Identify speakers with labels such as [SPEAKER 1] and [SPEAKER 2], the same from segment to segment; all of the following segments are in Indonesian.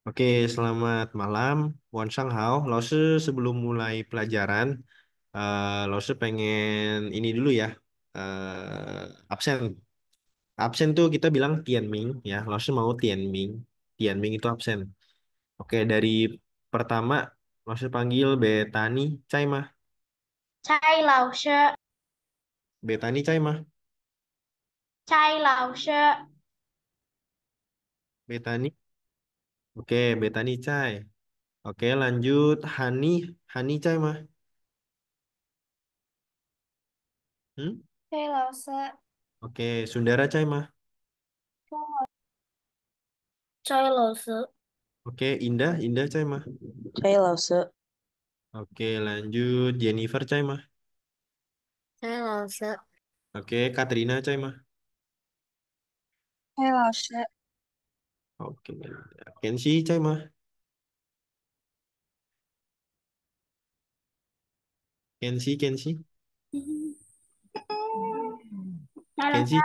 [SPEAKER 1] Oke, selamat malam, Wan Shanghao. Lause sebelum mulai pelajaran, Lause pengen ini dulu ya, absen. Absen tuh kita bilang Tianming ya. Lause mau Tianming. Tianming itu absen. Oke, dari pertama Lause panggil Betani Cai mah.
[SPEAKER 2] ใช่老师，Betani
[SPEAKER 1] Cai mah.
[SPEAKER 2] ใช่老师，Betani.
[SPEAKER 1] Oke, Betani Cai. Oke, lanjut Hani. Hani Cai mah. Hmm?
[SPEAKER 2] 对老师，Oke,
[SPEAKER 1] Sundara Cai mah.
[SPEAKER 2] ใช่老师，Oke,
[SPEAKER 1] Indah. Indah Cai mah.
[SPEAKER 3] 可以，老师，Oke,
[SPEAKER 1] lanjut Jennifer Cai mah.
[SPEAKER 2] ใช่老师，Oke,
[SPEAKER 1] Katrina Cai mah.
[SPEAKER 2] ใช่老师，Oke,
[SPEAKER 1] Kenshi Cai mah. Kenshi.
[SPEAKER 2] ใช่老师，Kenshi.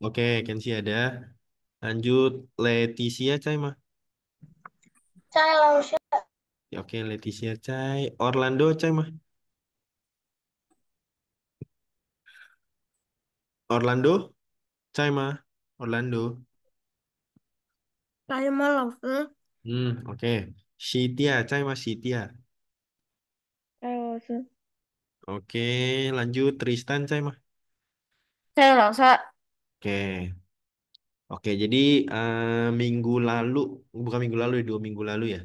[SPEAKER 1] Oke, Kenshi ada. Lanjut Leticia Cai mah.
[SPEAKER 2] ใช่老师，Ya,
[SPEAKER 1] oke, Leticia Cai. Orlando Cai mah. Orlando Cai mah. Orlando.
[SPEAKER 2] ใช่吗老师？Oke.
[SPEAKER 1] Shitia Cai mah. Shitia.
[SPEAKER 2] ใช่老师，Oke,
[SPEAKER 1] lanjut Tristan Cai mah.
[SPEAKER 2] ใช่老师，Oke.
[SPEAKER 1] Oke, jadi minggu lalu, bukan minggu lalu ya, 2 minggu lalu ya.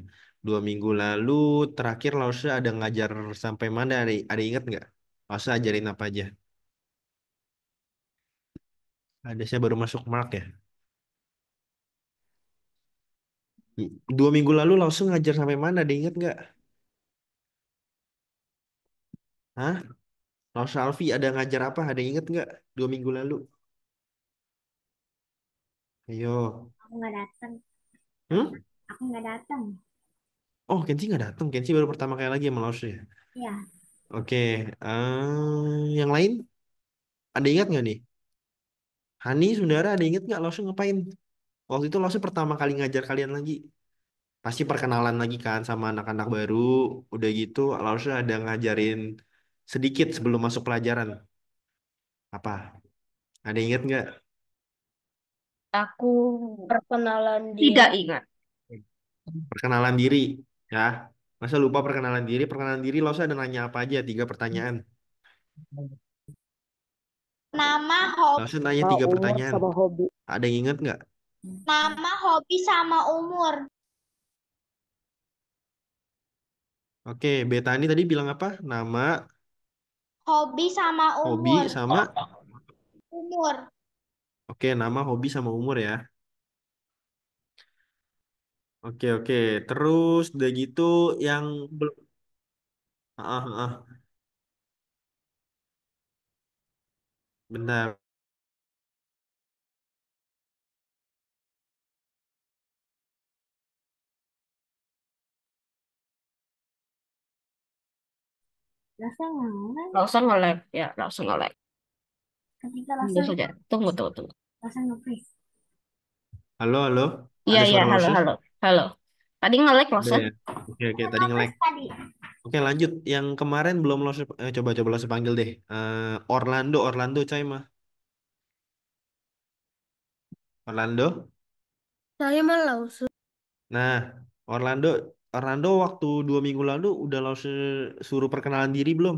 [SPEAKER 1] 2 minggu lalu terakhir Lause ada ngajar sampai mana? Ada ingat nggak? Lause ajarin apa aja? Ada saya baru masuk Mark ya. 2 minggu lalu Lause ngajar sampai mana? Ada ingat nggak? Hah? Lause Alfi ada ngajar apa? Ada ingat nggak? 2 minggu lalu. Ayo.
[SPEAKER 2] aku nggak datang,
[SPEAKER 1] Hmm?
[SPEAKER 2] aku nggak datang.
[SPEAKER 1] Oh, Kenzi nggak datang. Kenzi baru pertama kali lagi sama Lause ya.
[SPEAKER 2] Iya,
[SPEAKER 1] Oke. Yang lain ada ingat nggak nih? Hani, Sundara ada ingat nggak Lause ngapain? Waktu itu Lause pertama kali ngajar kalian lagi. Pasti perkenalan lagi kan sama anak-anak baru. Udah gitu Lause ada ngajarin sedikit sebelum masuk pelajaran. Apa? Ada ingat nggak?
[SPEAKER 2] aku perkenalan diri. Tidak ingat.
[SPEAKER 1] Perkenalan diri. Ya. Masa lupa perkenalan diri? Perkenalan diri Lause ada nanya apa aja? 3 pertanyaan.
[SPEAKER 2] Nama hobi,
[SPEAKER 1] Lause nanya
[SPEAKER 3] mau
[SPEAKER 1] tiga
[SPEAKER 3] umur
[SPEAKER 1] pertanyaan.
[SPEAKER 3] sama hobi.
[SPEAKER 1] Ada yang ingat nggak?
[SPEAKER 2] nama hobi sama umur.
[SPEAKER 1] Oke, Betani tadi bilang apa? Nama,
[SPEAKER 2] Hobi sama umur.
[SPEAKER 1] hobi, sama...
[SPEAKER 2] Umur.
[SPEAKER 1] Oke, nama, hobi, sama umur ya. Oke. Terus udah gitu yang belum... Ah, ah, ah. Bentar.
[SPEAKER 2] Rasa nggak? Rasa nge-lag, ya, rasa nge-lag. Ketika rasa tunggu saja, tunggu. Rasa nge-freeze.
[SPEAKER 1] Halo.
[SPEAKER 2] Iya,
[SPEAKER 1] Ada
[SPEAKER 2] iya,
[SPEAKER 1] suara
[SPEAKER 2] halo,
[SPEAKER 1] Lause?
[SPEAKER 2] halo, halo. Tadi nge-lag
[SPEAKER 1] Ada
[SPEAKER 2] Rosa.
[SPEAKER 1] ya. Oke,
[SPEAKER 2] Rasa
[SPEAKER 1] tadi nge-lag.
[SPEAKER 2] nge-freeze tadi.
[SPEAKER 1] Oke, lanjut. Yang kemarin belum Lause, coba Lause panggil deh. Orlando Cai mah. Orlando.
[SPEAKER 2] Saya malah usul.
[SPEAKER 1] Nah, Orlando, Orlando waktu 2 minggu lalu udah Lause suruh perkenalan diri belum?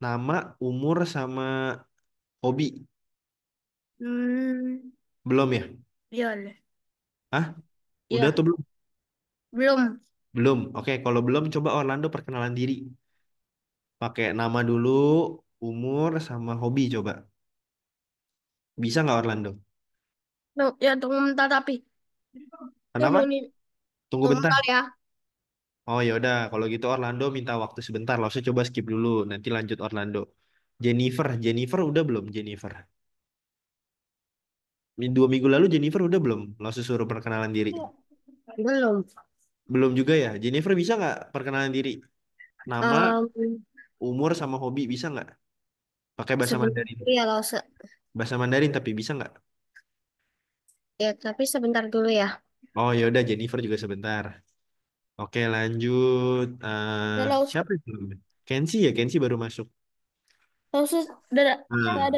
[SPEAKER 1] Nama, umur, sama hobi.
[SPEAKER 2] Hmm,
[SPEAKER 1] Belum ya?
[SPEAKER 2] iya,
[SPEAKER 1] Hah? Udah
[SPEAKER 2] iya,
[SPEAKER 1] tuh belum?
[SPEAKER 2] belum.
[SPEAKER 1] Belum. Oke, kalau belum coba Orlando perkenalan diri. Pakai nama dulu, umur, sama hobi coba. Bisa nggak Orlando?
[SPEAKER 2] Tuh, ya, tunggu bentar tapi.
[SPEAKER 1] Kenapa?
[SPEAKER 2] Tunggu nih,
[SPEAKER 1] Tunggu
[SPEAKER 2] tunggu
[SPEAKER 1] bentar.
[SPEAKER 2] bentar ya.
[SPEAKER 1] Oh ya udah, kalau gitu Orlando minta waktu sebentar. Langsung coba skip dulu, nanti lanjut Orlando. Jennifer udah belum Jennifer? 2 minggu lalu Jennifer udah belum? Langsung suruh perkenalan diri.
[SPEAKER 2] Belum.
[SPEAKER 1] Belum juga ya. Jennifer bisa nggak perkenalan diri? Nama,
[SPEAKER 2] Um,
[SPEAKER 1] umur, sama hobi bisa nggak? Pakai bahasa
[SPEAKER 2] sebentar
[SPEAKER 1] Mandarin.
[SPEAKER 2] dulu ya,
[SPEAKER 1] Bahasa Mandarin tapi bisa nggak?
[SPEAKER 2] ya, tapi sebentar dulu ya.
[SPEAKER 1] Oh ya udah Jennifer juga sebentar. Oke lanjut.
[SPEAKER 2] Udah Lause.
[SPEAKER 1] Siapa itu? Kenzi ya, Kenzi baru masuk.
[SPEAKER 2] Lause udah
[SPEAKER 1] Nah,
[SPEAKER 2] nggak ada.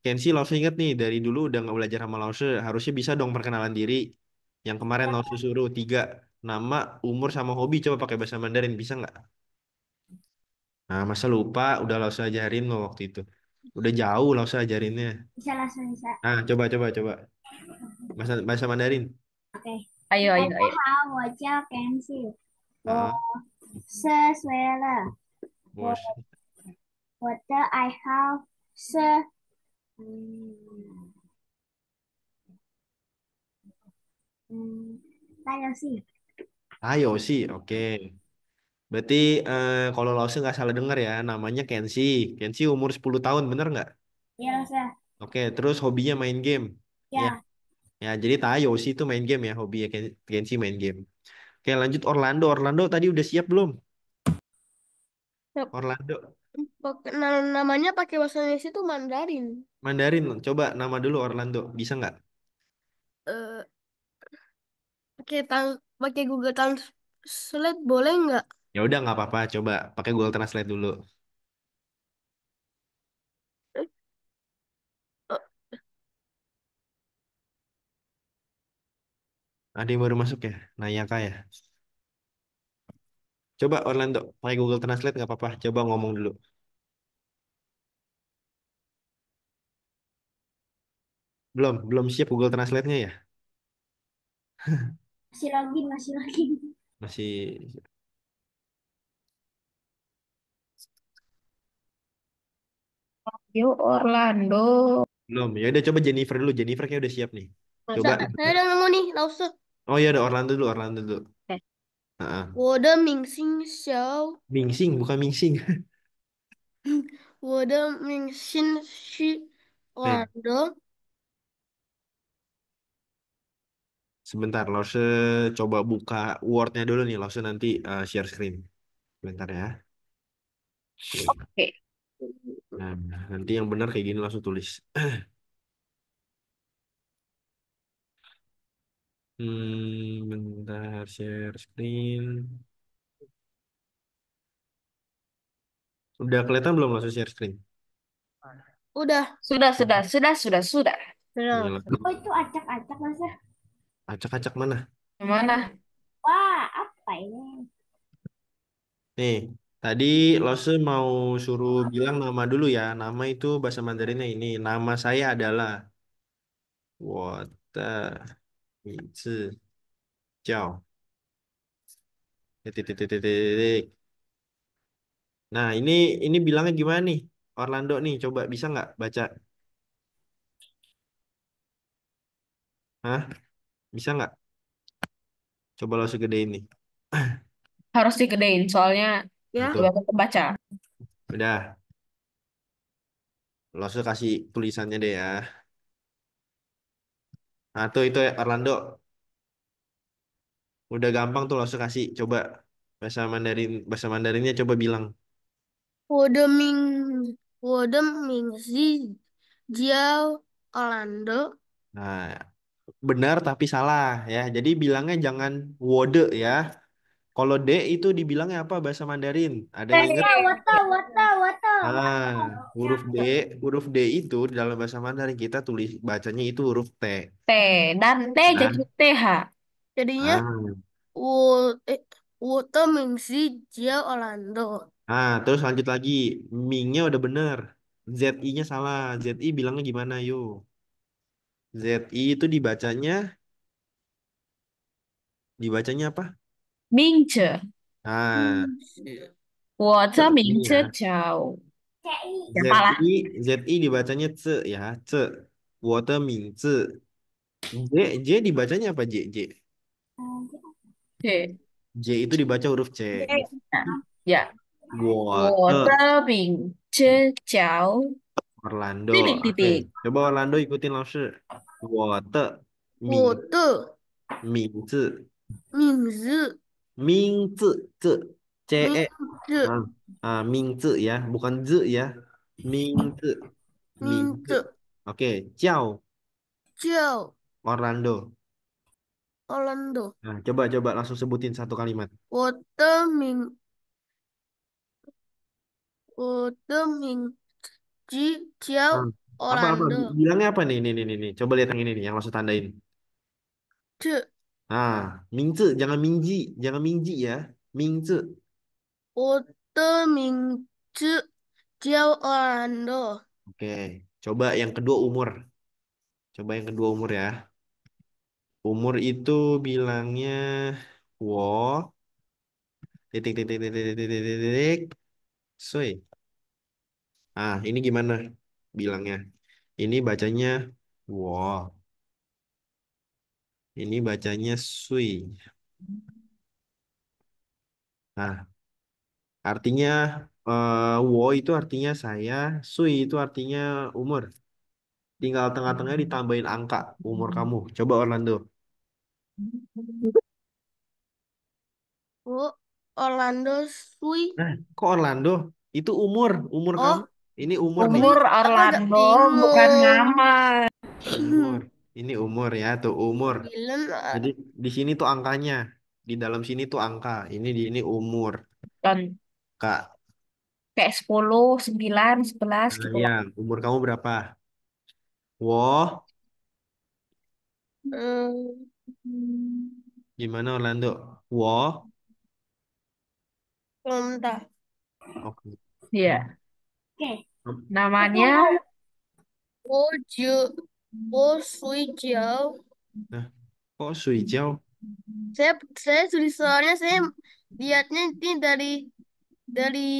[SPEAKER 1] Kenzi Lause inget nih dari dulu udah nggak belajar sama Lause. Harusnya bisa dong perkenalan diri. Yang kemarin Lause suruh tiga nama, umur sama hobi coba pakai bahasa Mandarin bisa nggak? Nah, masa lupa udah Lause ajarin lo waktu itu. Udah jauh Lause ajarinnya.
[SPEAKER 2] Bisa langsung bisa.
[SPEAKER 1] Ah, coba. Bahasa bahasa Mandarin.
[SPEAKER 2] Oke. Ayo, ayo, ayo. 大家好，我叫 Kenzi，Ah, 我是 Suela，我
[SPEAKER 1] bos.
[SPEAKER 2] 我的爱好是打游戏。
[SPEAKER 1] Ayo sih, oke. Berarti kalau Lause nggak salah dengar ya, namanya Kenzi. Kenzi umur 10 tahun, bener nggak?
[SPEAKER 2] Ya, Rosa.
[SPEAKER 1] Oke, terus hobinya main game. Ya,
[SPEAKER 2] Ya.
[SPEAKER 1] ya. Jadi Tayo sih itu main game ya, hobinya Kenzi main game. Oke, lanjut Orlando. Orlando tadi udah siap belum?
[SPEAKER 2] Yap.
[SPEAKER 1] Orlando,
[SPEAKER 2] Namanya pakai bahasa Indonesia itu Mandarin.
[SPEAKER 1] Mandarin. Coba nama dulu Orlando, bisa nggak?
[SPEAKER 2] Eh, pakai Google Translate boleh nggak?
[SPEAKER 1] Ya udah nggak apa-apa. Coba pakai Google Translate dulu.
[SPEAKER 2] Eh, eh,
[SPEAKER 1] Ada yang baru masuk ya? Nayaka ya. Coba Orlando, pakai Google Translate nggak apa-apa. Coba ngomong dulu. Belum siap Google Translate-nya ya?
[SPEAKER 2] masih login.
[SPEAKER 1] Masih
[SPEAKER 2] Yo Orlando.
[SPEAKER 1] belum. Ya udah coba Jennifer dulu. Jennifer kayaknya udah siap nih.
[SPEAKER 2] Masa?
[SPEAKER 1] Coba.
[SPEAKER 2] Saya udah nemu nih, Lause.
[SPEAKER 1] Oh iya ada Orlando dulu, Orlando dulu.
[SPEAKER 2] 哎，Heeh. 我的明星小，Mingsing
[SPEAKER 1] bukan Mingsing.
[SPEAKER 2] 我的明星是
[SPEAKER 1] Nih,
[SPEAKER 2] Orlando。sebentar.
[SPEAKER 1] Lause coba buka Word-nya dulu nih. Lause nanti share screen. Sebentar ya.
[SPEAKER 2] Oke.
[SPEAKER 1] Nah, nanti yang benar kayak gini langsung tulis. Bentar share screen. Udah kelihatan belum langsung share screen?
[SPEAKER 2] Udah. Sudah.
[SPEAKER 1] Iya,
[SPEAKER 2] Sudah.
[SPEAKER 1] langsung.
[SPEAKER 2] Oh itu acak-acak mas ya?
[SPEAKER 1] Acak-acak mana?
[SPEAKER 2] Yang mana? Wah, apa ini?
[SPEAKER 1] Nih, tadi Lause mau suruh bilang nama dulu ya. Nama itu bahasa Mandarinnya ini. Nama saya adalah 我的名字叫 titik titik titik titik. Nah, ini bilangnya gimana nih? Orlando nih, coba bisa nggak baca? Hah? Bisa nggak? Coba lo segedein nih.
[SPEAKER 2] Harus digedein soalnya ya
[SPEAKER 1] Betul.
[SPEAKER 2] biar tetap baca.
[SPEAKER 1] Udah, lo kasih tulisannya deh ya. Nah, tuh itu ya, Orlando. Udah gampang tuh lo kasih. Coba bahasa Mandarinnya coba bilang.
[SPEAKER 2] 我的名字叫
[SPEAKER 1] Nah, benar tapi salah ya. Jadi bilangnya jangan wode ya. Kalau D itu dibilangnya apa bahasa Mandarin? Ada yang ingat? Ah, huruf D itu di dalam bahasa Mandarin kita tulis bacanya itu huruf T.
[SPEAKER 2] T dan T
[SPEAKER 1] Ah,
[SPEAKER 2] jadi TH. Jadinya
[SPEAKER 1] ah,
[SPEAKER 2] 我诶我的名字叫 Orlando。terus
[SPEAKER 1] lanjut lagi. Ming-nya udah bener. ZI-nya salah. ZI bilangnya gimana, yuk? ZI itu dibacanya apa?
[SPEAKER 2] 名字，Nah,
[SPEAKER 1] ini
[SPEAKER 2] 我的名字叫 siapa lah?
[SPEAKER 1] ZI dibacanya C ya, C. 我的名字 J dibacanya apa J?
[SPEAKER 2] Oke.
[SPEAKER 1] J itu dibaca huruf C.
[SPEAKER 2] Nah, ya.
[SPEAKER 1] 我的
[SPEAKER 2] 我的名字叫
[SPEAKER 1] Orlando.
[SPEAKER 2] titik
[SPEAKER 1] Oke,
[SPEAKER 2] titik.
[SPEAKER 1] coba Orlando ikutin langsung. 我的
[SPEAKER 2] 我的名字
[SPEAKER 1] 名字C E
[SPEAKER 2] 名字
[SPEAKER 1] 名字 ya, bukan z ya. 名字
[SPEAKER 2] 名字
[SPEAKER 1] Oke, ciao
[SPEAKER 2] 叫
[SPEAKER 1] Orlando.
[SPEAKER 2] Orlando.
[SPEAKER 1] Nah, coba langsung sebutin satu kalimat.
[SPEAKER 2] 我的名字叫
[SPEAKER 1] Hmm. Apa?
[SPEAKER 2] Orlando.
[SPEAKER 1] Bilangnya apa nih? Nih. Coba lihat yang ini nih, yang langsung tandain.
[SPEAKER 2] 这
[SPEAKER 1] Nah, Mingzi, jangan Mingji, jangan Mingji ya. Mingzi.
[SPEAKER 2] 我的名字叫
[SPEAKER 1] Oke, coba yang kedua umur. Coba yang kedua umur ya. Umur itu bilangnya wo titik. Sui. Ah, ini gimana bilangnya? Ini bacanya wo. Ini bacanya sui. Nah, artinya wo itu artinya saya, sui itu artinya umur. Tinggal tengah-tengahnya ditambahin angka umur kamu. Coba Orlando.
[SPEAKER 2] 我 Orlando Sui.
[SPEAKER 1] Nah, kok Orlando? Itu umur kamu.
[SPEAKER 2] Oh,
[SPEAKER 1] Ini umur nih,
[SPEAKER 2] Sui.
[SPEAKER 3] Umur
[SPEAKER 2] Aku agak
[SPEAKER 3] Orlando bukan
[SPEAKER 2] bingung.
[SPEAKER 3] nama.
[SPEAKER 1] umur. Ini umur ya, tuh umur.
[SPEAKER 2] 9
[SPEAKER 1] Jadi di sini tuh angkanya, di dalam sini tuh angka. Ini umur,
[SPEAKER 3] Dan
[SPEAKER 1] Kak.
[SPEAKER 3] kayak 10, 9, 11
[SPEAKER 1] Nah,
[SPEAKER 3] gitu
[SPEAKER 1] ya,
[SPEAKER 3] loh.
[SPEAKER 1] umur kamu berapa? Wo,
[SPEAKER 2] Hmm,
[SPEAKER 1] gimana Orlando? Wo,
[SPEAKER 2] bentar.
[SPEAKER 1] oke.
[SPEAKER 3] Iya.
[SPEAKER 2] Oke.
[SPEAKER 3] Namanya
[SPEAKER 2] Woju, Wo Sui Jiao.
[SPEAKER 1] Nah, kok Suijau?
[SPEAKER 2] Saya tulis soalnya saya lihatnya ini dari dari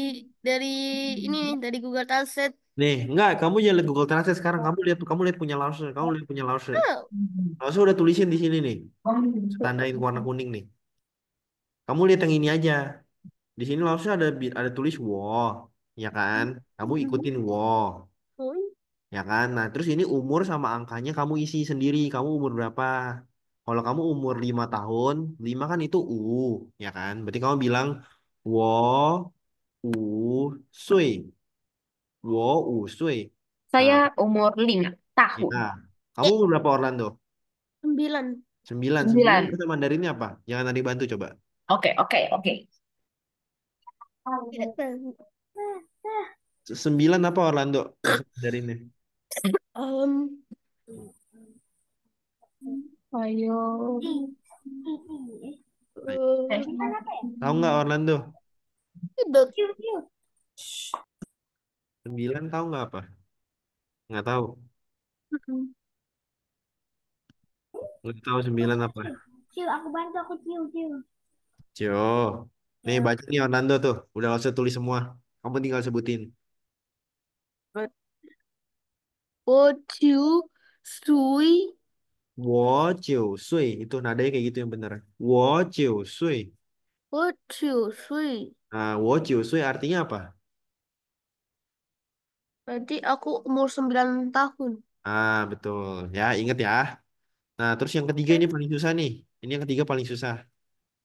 [SPEAKER 2] ini dari Google Translate.
[SPEAKER 1] Nih, enggak, kamu jangan lihat Google Translate sekarang. Kamu lihat punya Lause. Kamu lihat punya Lause.
[SPEAKER 2] Oh,
[SPEAKER 1] Lause udah tulisin di sini nih. Tandain warna kuning nih. Kamu lihat yang ini aja. Di sini Lause ada tulis wo, ya kan? Kamu ikutin wo,
[SPEAKER 2] oh,
[SPEAKER 1] ya kan? Nah, terus ini umur sama angkanya kamu isi sendiri. Kamu umur berapa? Kalau kamu umur 5 tahun, 5 kan itu ya kan? Berarti kamu bilang wo sui. Wo sui.
[SPEAKER 3] saya
[SPEAKER 1] Nah,
[SPEAKER 3] umur 5 tahun.
[SPEAKER 1] ya. Kamu umur berapa Orlando?
[SPEAKER 2] 9.
[SPEAKER 1] 9
[SPEAKER 3] 9.
[SPEAKER 1] bahasa Mandarinnya apa? Jangan tadi bantu coba.
[SPEAKER 3] Oke, oke, oke.
[SPEAKER 2] Tidak tahu.
[SPEAKER 1] 9 apa Orlando bahasa Mandarinnya?
[SPEAKER 2] Um,
[SPEAKER 3] Ayo. Eh,
[SPEAKER 2] bukan apa ya?
[SPEAKER 1] Tahu nggak Orlando?
[SPEAKER 2] Itu.
[SPEAKER 1] 9 tahu nggak apa? Nggak tahu. Nggak tahu 9 apa.
[SPEAKER 2] Ciu, aku bantu aku ciu, ciu.
[SPEAKER 1] Jo. Nih
[SPEAKER 2] Ya.
[SPEAKER 1] baca nih Orlando tuh. Udah nggak usah tulis semua. Kamu tinggal sebutin.
[SPEAKER 2] Woju Sui.
[SPEAKER 1] Wo jiu sui. Itu nadanya kayak gitu yang bener. Wo jiu sui.
[SPEAKER 2] Woju Sui.
[SPEAKER 1] Nah, wo jiu sui artinya apa?
[SPEAKER 2] Berarti aku umur 9 tahun.
[SPEAKER 1] Ah, betul. Ya, inget ya. Nah, terus yang ketiga
[SPEAKER 2] Eh,
[SPEAKER 1] ini paling susah nih. Ini yang ketiga paling susah.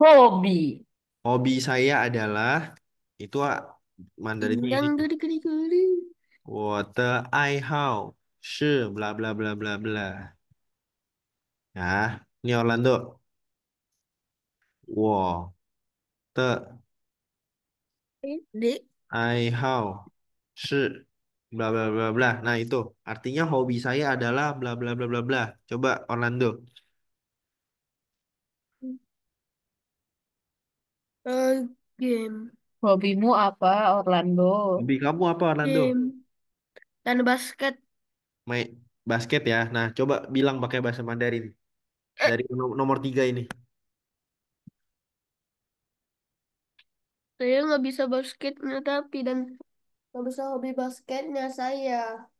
[SPEAKER 3] hobi.
[SPEAKER 1] Hobi saya adalah itu Mandarinnya ini.
[SPEAKER 2] Indang dari kali-kali.
[SPEAKER 1] 我的爱好是 bla bla bla bla bla. Ya, ini Orlando. 我的
[SPEAKER 2] Dek.
[SPEAKER 1] 爱好是 bla bla bla bla. Nah, itu artinya hobi saya adalah bla bla bla bla bla. Coba Orlando.
[SPEAKER 2] Game.
[SPEAKER 3] Hobimu apa, Orlando?
[SPEAKER 1] Hobi kamu apa Orlando?
[SPEAKER 2] Game. Dan basket.
[SPEAKER 1] Main basket ya. Nah, coba bilang pakai bahasa Mandarin
[SPEAKER 2] Eh,
[SPEAKER 1] dari nomor 3 ini.
[SPEAKER 2] saya nggak bisa basketnya tapi dan nggak bisa hobi basketnya saya.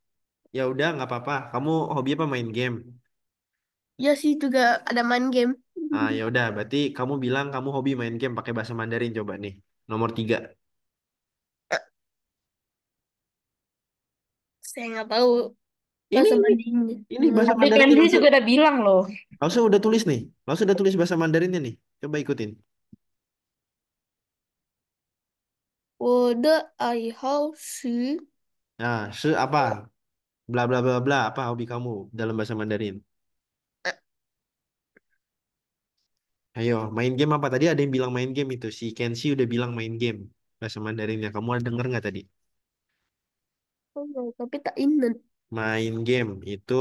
[SPEAKER 1] Ya udah nggak apa-apa. Kamu hobi apa main game?
[SPEAKER 2] Ya sih juga ada main game.
[SPEAKER 1] Ah, ya udah. Berarti kamu bilang kamu hobi main game pakai bahasa Mandarin coba nih. Nomor 3.
[SPEAKER 2] Saya nggak tahu
[SPEAKER 1] Ini
[SPEAKER 2] bahasa
[SPEAKER 1] ini
[SPEAKER 2] Mandarinnya.
[SPEAKER 1] ini bahasa
[SPEAKER 3] Tapi
[SPEAKER 1] Mandarinnya
[SPEAKER 3] Kenzi
[SPEAKER 1] langsung.
[SPEAKER 3] juga udah bilang loh.
[SPEAKER 1] Langsung udah tulis nih. Langsung udah tulis bahasa Mandarinnya nih. Coba ikutin.
[SPEAKER 2] 我的爱好是
[SPEAKER 1] Nah, apa? Bla bla bla bla. Apa hobi kamu dalam bahasa Mandarin? Ayo, main game apa? Tadi ada yang bilang main game itu. Si Kenshi udah bilang main game. Bahasa Mandarinnya. Kamu ada denger nggak tadi?
[SPEAKER 2] Oh, tapi tak ingat.
[SPEAKER 1] Main game itu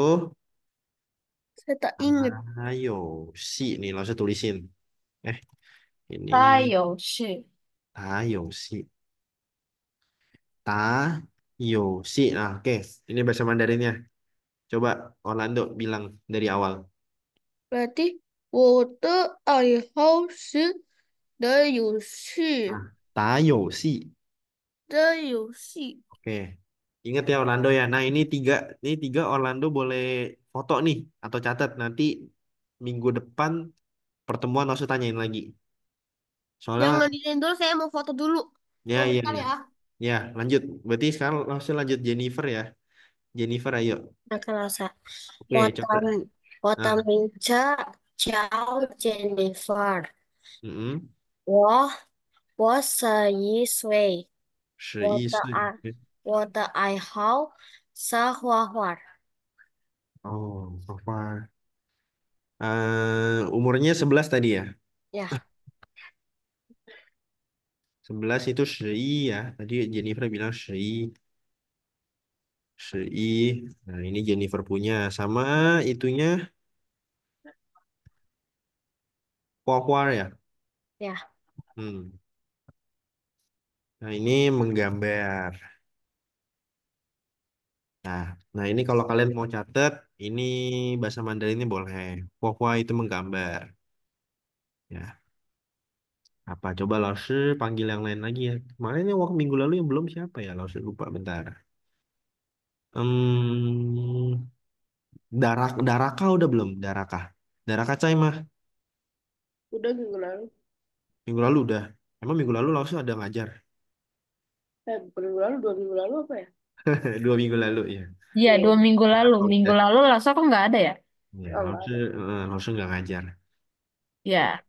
[SPEAKER 2] Saya tak ingat.
[SPEAKER 1] ayo si nih langsung tulisin. Eh, ini
[SPEAKER 3] Tayo, shi.
[SPEAKER 1] ayo si ta yo si. Nah, oke. Ini bahasa Mandarinnya. Coba Orlando bilang dari awal.
[SPEAKER 2] Berarti 我的爱好是的游戏
[SPEAKER 1] Nah, ta yo si.
[SPEAKER 2] 的游戏
[SPEAKER 1] Oke. Ingat ya Orlando ya. Nah, ini tiga Orlando boleh foto nih atau catat nanti minggu depan pertemuan langsung tanyain lagi. Soalnya
[SPEAKER 2] Jangan di dulu, saya mau foto dulu.
[SPEAKER 1] ya
[SPEAKER 2] Oh,
[SPEAKER 1] ya
[SPEAKER 2] bentar
[SPEAKER 1] ya.
[SPEAKER 2] ya.
[SPEAKER 1] Ya, lanjut. Berarti sekarang langsung lanjut Jennifer ya. Jennifer ayo.
[SPEAKER 2] Nah, kerasa.
[SPEAKER 1] Oke, catat. Nah,
[SPEAKER 2] 我的名叫Jennifer，
[SPEAKER 1] 嗯，
[SPEAKER 2] 我11岁，11
[SPEAKER 1] 岁。
[SPEAKER 2] 我的爱好是画画。
[SPEAKER 1] Oh, so far. Umurnya 11 tadi ya.
[SPEAKER 2] Ya,
[SPEAKER 1] 11 itu Shi ya. Tadi Jennifer bilang Shi. Nah, ini Jennifer punya. Sama itunya Hua ya.
[SPEAKER 2] ya.
[SPEAKER 1] Hmm. Nah, ini menggambar. Nah, nah ini kalau kalian mau catat, ini bahasa Mandarinnya boleh. Hua itu menggambar. Ya, apa? Coba Laoshi panggil yang lain lagi ya. Kemarin yang waktu minggu lalu yang belum siapa ya? Laoshi lupa bentar. Hmm, Daraka udah belum? Daraka Cai mah
[SPEAKER 2] Udah minggu lalu.
[SPEAKER 1] minggu lalu udah. Emang minggu lalu langsung ada ngajar.
[SPEAKER 2] Bukan minggu lalu, 2 minggu lalu apa ya?
[SPEAKER 1] 2 minggu lalu ya.
[SPEAKER 3] Iya,
[SPEAKER 2] Iya.
[SPEAKER 3] 2 minggu lalu.
[SPEAKER 1] Daraka
[SPEAKER 3] Minggu
[SPEAKER 1] udah.
[SPEAKER 3] lalu Lasa kok nggak ada ya?
[SPEAKER 1] Ya,
[SPEAKER 2] Oh, nggak
[SPEAKER 1] langsung
[SPEAKER 2] ada.
[SPEAKER 1] langsung nggak ngajar.
[SPEAKER 3] Ya,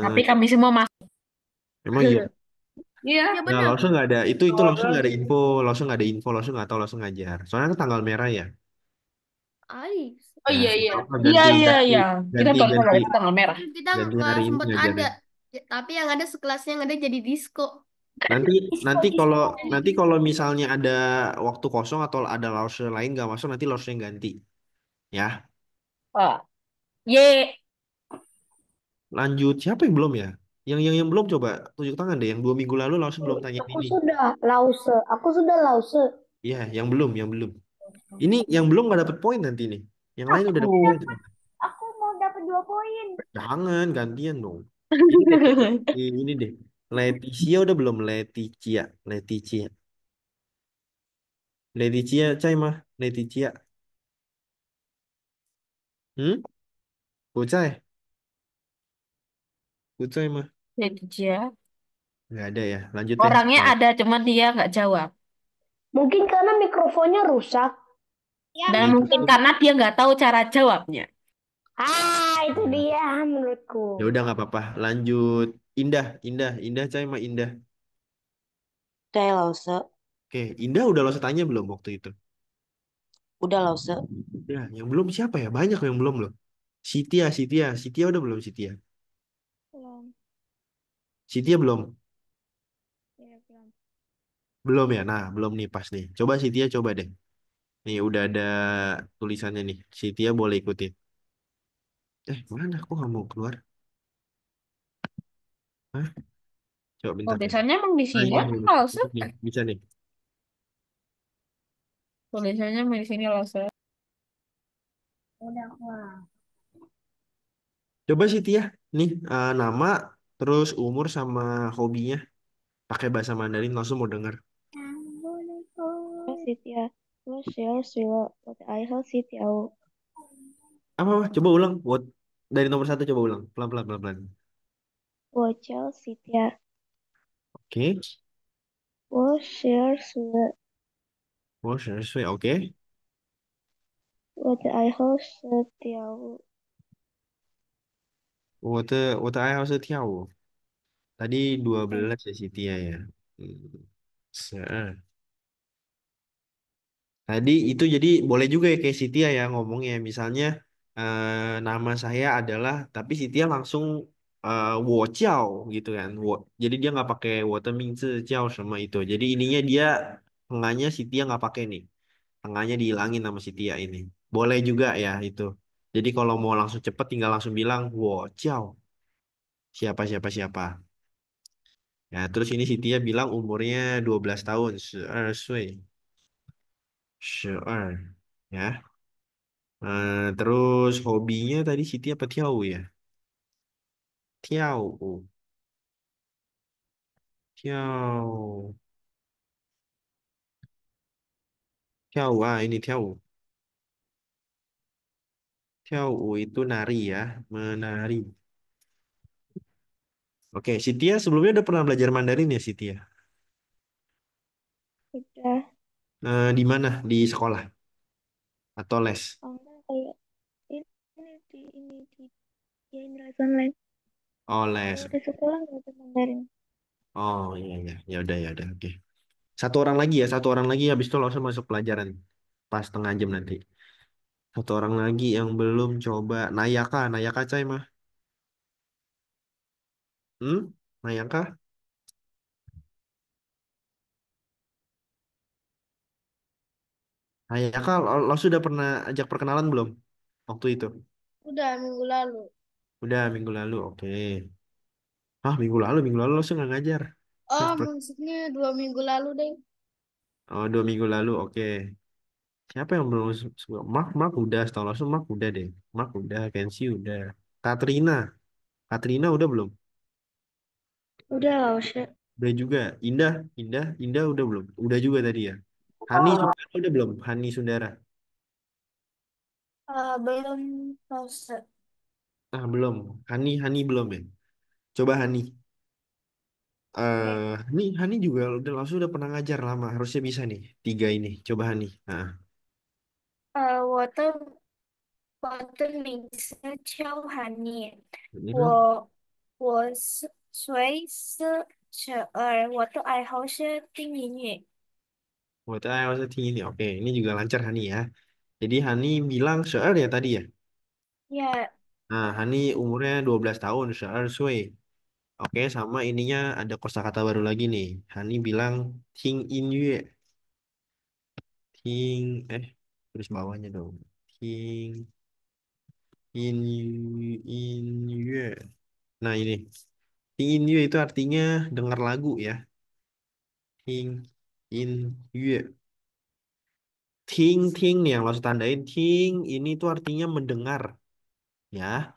[SPEAKER 3] tapi
[SPEAKER 1] Eh,
[SPEAKER 3] kami semua masuk.
[SPEAKER 1] emang iya.
[SPEAKER 3] Iya.
[SPEAKER 2] Iya
[SPEAKER 1] Nah,
[SPEAKER 2] bener.
[SPEAKER 1] langsung nggak ada. Itu langsung
[SPEAKER 2] Orang
[SPEAKER 1] nggak ada info. Langsung nggak ada info. Langsung nggak tahu langsung ngajar. Soalnya kan tanggal merah ya.
[SPEAKER 2] Ai.
[SPEAKER 3] Oh
[SPEAKER 1] Ya,
[SPEAKER 3] iya, iya.
[SPEAKER 1] apa
[SPEAKER 3] Iya,
[SPEAKER 1] ganti
[SPEAKER 3] iya,
[SPEAKER 1] ganti
[SPEAKER 3] iya. Kita
[SPEAKER 1] ganti
[SPEAKER 3] baru sadar
[SPEAKER 1] ganti
[SPEAKER 3] itu tanggal merah.
[SPEAKER 2] Kita
[SPEAKER 1] ganti
[SPEAKER 2] nggak
[SPEAKER 1] hari ini
[SPEAKER 2] sempet ada.
[SPEAKER 1] ngajarnya.
[SPEAKER 2] Ya, tapi yang ada sekelasnya yang ada jadi disco.
[SPEAKER 1] Nanti
[SPEAKER 3] Disko,
[SPEAKER 1] nanti kalau
[SPEAKER 3] disko.
[SPEAKER 1] nanti kalau misalnya ada waktu kosong atau ada lause lain nggak masuk nanti lause yang ganti. Ya,
[SPEAKER 3] Ah, ye.
[SPEAKER 1] lanjut. Siapa yang belum ya? Yang belum coba tunjuk tangan deh. Yang 2 minggu lalu langsung belum tanya
[SPEAKER 4] Aku
[SPEAKER 1] ini.
[SPEAKER 4] sudah lause. Aku sudah lause.
[SPEAKER 1] Iya, yang belum. Ini yang belum nggak dapet poin nanti nih. Yang lain udah dapet poin.
[SPEAKER 3] Aku.
[SPEAKER 4] Aku mau dapat 2 poin.
[SPEAKER 1] Jangan gantian dong. Ini deh, ini deh. Leticia udah belum? Leticia, Cai mah. Leticia. Hmm? Ucai, Ucai mah.
[SPEAKER 3] Jadi dia.
[SPEAKER 1] Nggak ada ya. Lanjut deh.
[SPEAKER 3] Orangnya ada, cuman dia nggak jawab.
[SPEAKER 4] Mungkin karena mikrofonnya rusak. Ya,
[SPEAKER 3] Dan
[SPEAKER 1] Itu.
[SPEAKER 3] mungkin karena dia nggak tahu cara jawabnya.
[SPEAKER 4] itu dia menurutku.
[SPEAKER 1] Ya udah nggak apa-apa. Lanjut. Indah, Cai mah Indah.
[SPEAKER 5] Udah lause,
[SPEAKER 1] Oke, Indah udah lo tanya belum waktu itu?
[SPEAKER 5] udah lause.
[SPEAKER 1] Ya, yang belum siapa ya? Banyak yang belum loh. Sitia udah belum Sitia?
[SPEAKER 4] Belum.
[SPEAKER 1] Sitia belum?
[SPEAKER 4] Ya, belum.
[SPEAKER 1] Belum ya? Nah, belum nih pas nih. Coba Sitia coba deh. Nih udah ada tulisannya nih. Sitia boleh ikutin. Mana? Aku nggak mau keluar. Hah? Coba bentar deh.
[SPEAKER 3] Tulisannya emang di
[SPEAKER 1] Ah,
[SPEAKER 3] sini
[SPEAKER 1] ini
[SPEAKER 3] apa
[SPEAKER 1] nih.
[SPEAKER 3] Lause?
[SPEAKER 1] Nih, bisa nih.
[SPEAKER 3] Tulisannya emang di sini Lause.
[SPEAKER 4] Udah, wah.
[SPEAKER 1] Coba Sitia. Nih, nama, terus umur sama hobinya. Pakai bahasa Mandarin langsung mau denger.
[SPEAKER 4] Sitya, what I have Sitya.
[SPEAKER 1] Apa? Coba ulang. Dari nomor 1 coba ulang. Pelan-pelan, pelan-pelan.
[SPEAKER 4] Wajah Sitya,
[SPEAKER 1] Oke.
[SPEAKER 4] 我12岁
[SPEAKER 1] Oh, sesuai. Oke.
[SPEAKER 4] 我的爱好是跳舞。
[SPEAKER 1] 我的爱好是跳舞. Tadi 12 ya Sitia ya. Hmm. Tadi itu jadi boleh juga ya kayak Sitia ya ngomongnya. Misalnya nama saya adalah, tapi Sitia langsung wo jiao gitu kan. Jadi dia nggak pakai water mingzi jiao sama itu. Jadi ininya dia tengahnya si Tia nggak pakai nih. Tengahnya dihilangin sama si Tia ini. Boleh juga ya itu. Jadi kalau mau langsung cepet tinggal langsung bilang wo jiao. Siapa siapa siapa. Ya, terus ini si Tia bilang umurnya 12 tahun. 12 岁. 12. Ya. Terus hobinya tadi si Tia apa Tiao ya? Tiao. Tiao. Tiao. Ini Tiao. Tiao itu nari ya. Menari. Oke, si Tia sebelumnya udah pernah belajar Mandarin ya si Tia?
[SPEAKER 4] Udah.
[SPEAKER 1] Di mana? Di sekolah? Atau les?
[SPEAKER 4] Oh, enggak, kayak ini ya ini les online.
[SPEAKER 1] Oh,
[SPEAKER 4] Kalau
[SPEAKER 1] les.
[SPEAKER 4] di sekolah nggak ada Mandarin.
[SPEAKER 1] Oh, iya, iya. Ya udah. Oke. Satu orang lagi ya. Satu orang lagi habis itu langsung masuk pelajaran. Pas setengah jam nanti. Satu orang lagi yang belum coba. Nayaka. Nayaka Cai mah. Nayaka? Nayaka, lo sudah pernah ajak perkenalan belum? Waktu itu?
[SPEAKER 2] Udah minggu lalu.
[SPEAKER 1] Udah minggu lalu. Oke. Minggu lalu lo nggak ngajar.
[SPEAKER 2] Oh, maksudnya 2 minggu lalu deh.
[SPEAKER 1] Oh, 2 minggu lalu. Oke. Siapa yang belum suka? Mark udah. Setahu langsung Mark udah deh. Mark udah. Kenshi udah. Katrina. Katrina udah belum?
[SPEAKER 4] Udah lah, Usha.
[SPEAKER 1] Udah juga. Indah udah belum? Udah juga tadi ya. Hani Sundara udah belum? Hani Sundara.
[SPEAKER 2] Belum pause.
[SPEAKER 1] Belum. Hani belum ya. Coba Hani. Hani juga langsung udah pernah ngajar lama. Harusnya bisa nih. Tiga ini. Coba Hani.
[SPEAKER 6] 我的名字叫韩妮，Ini 我随12，我的爱好是听音乐。
[SPEAKER 1] buat iOS ini. Oke, ini juga lancar Hani ya. Jadi Hani bilang Seer ya tadi ya.
[SPEAKER 6] Ya,
[SPEAKER 1] Nah, Hani umurnya 12 tahun, Seer Sui. Oke, sama ininya ada kosakata baru lagi nih. Hani bilang Ting In Yue. Ting, tulis bawahnya dong. Ting In Yue. Nah, ini. Ting In Yue itu artinya dengar lagu ya. Ting In Yue. Ting nih yang harus tandain. Ting ini tuh artinya mendengar. Ya.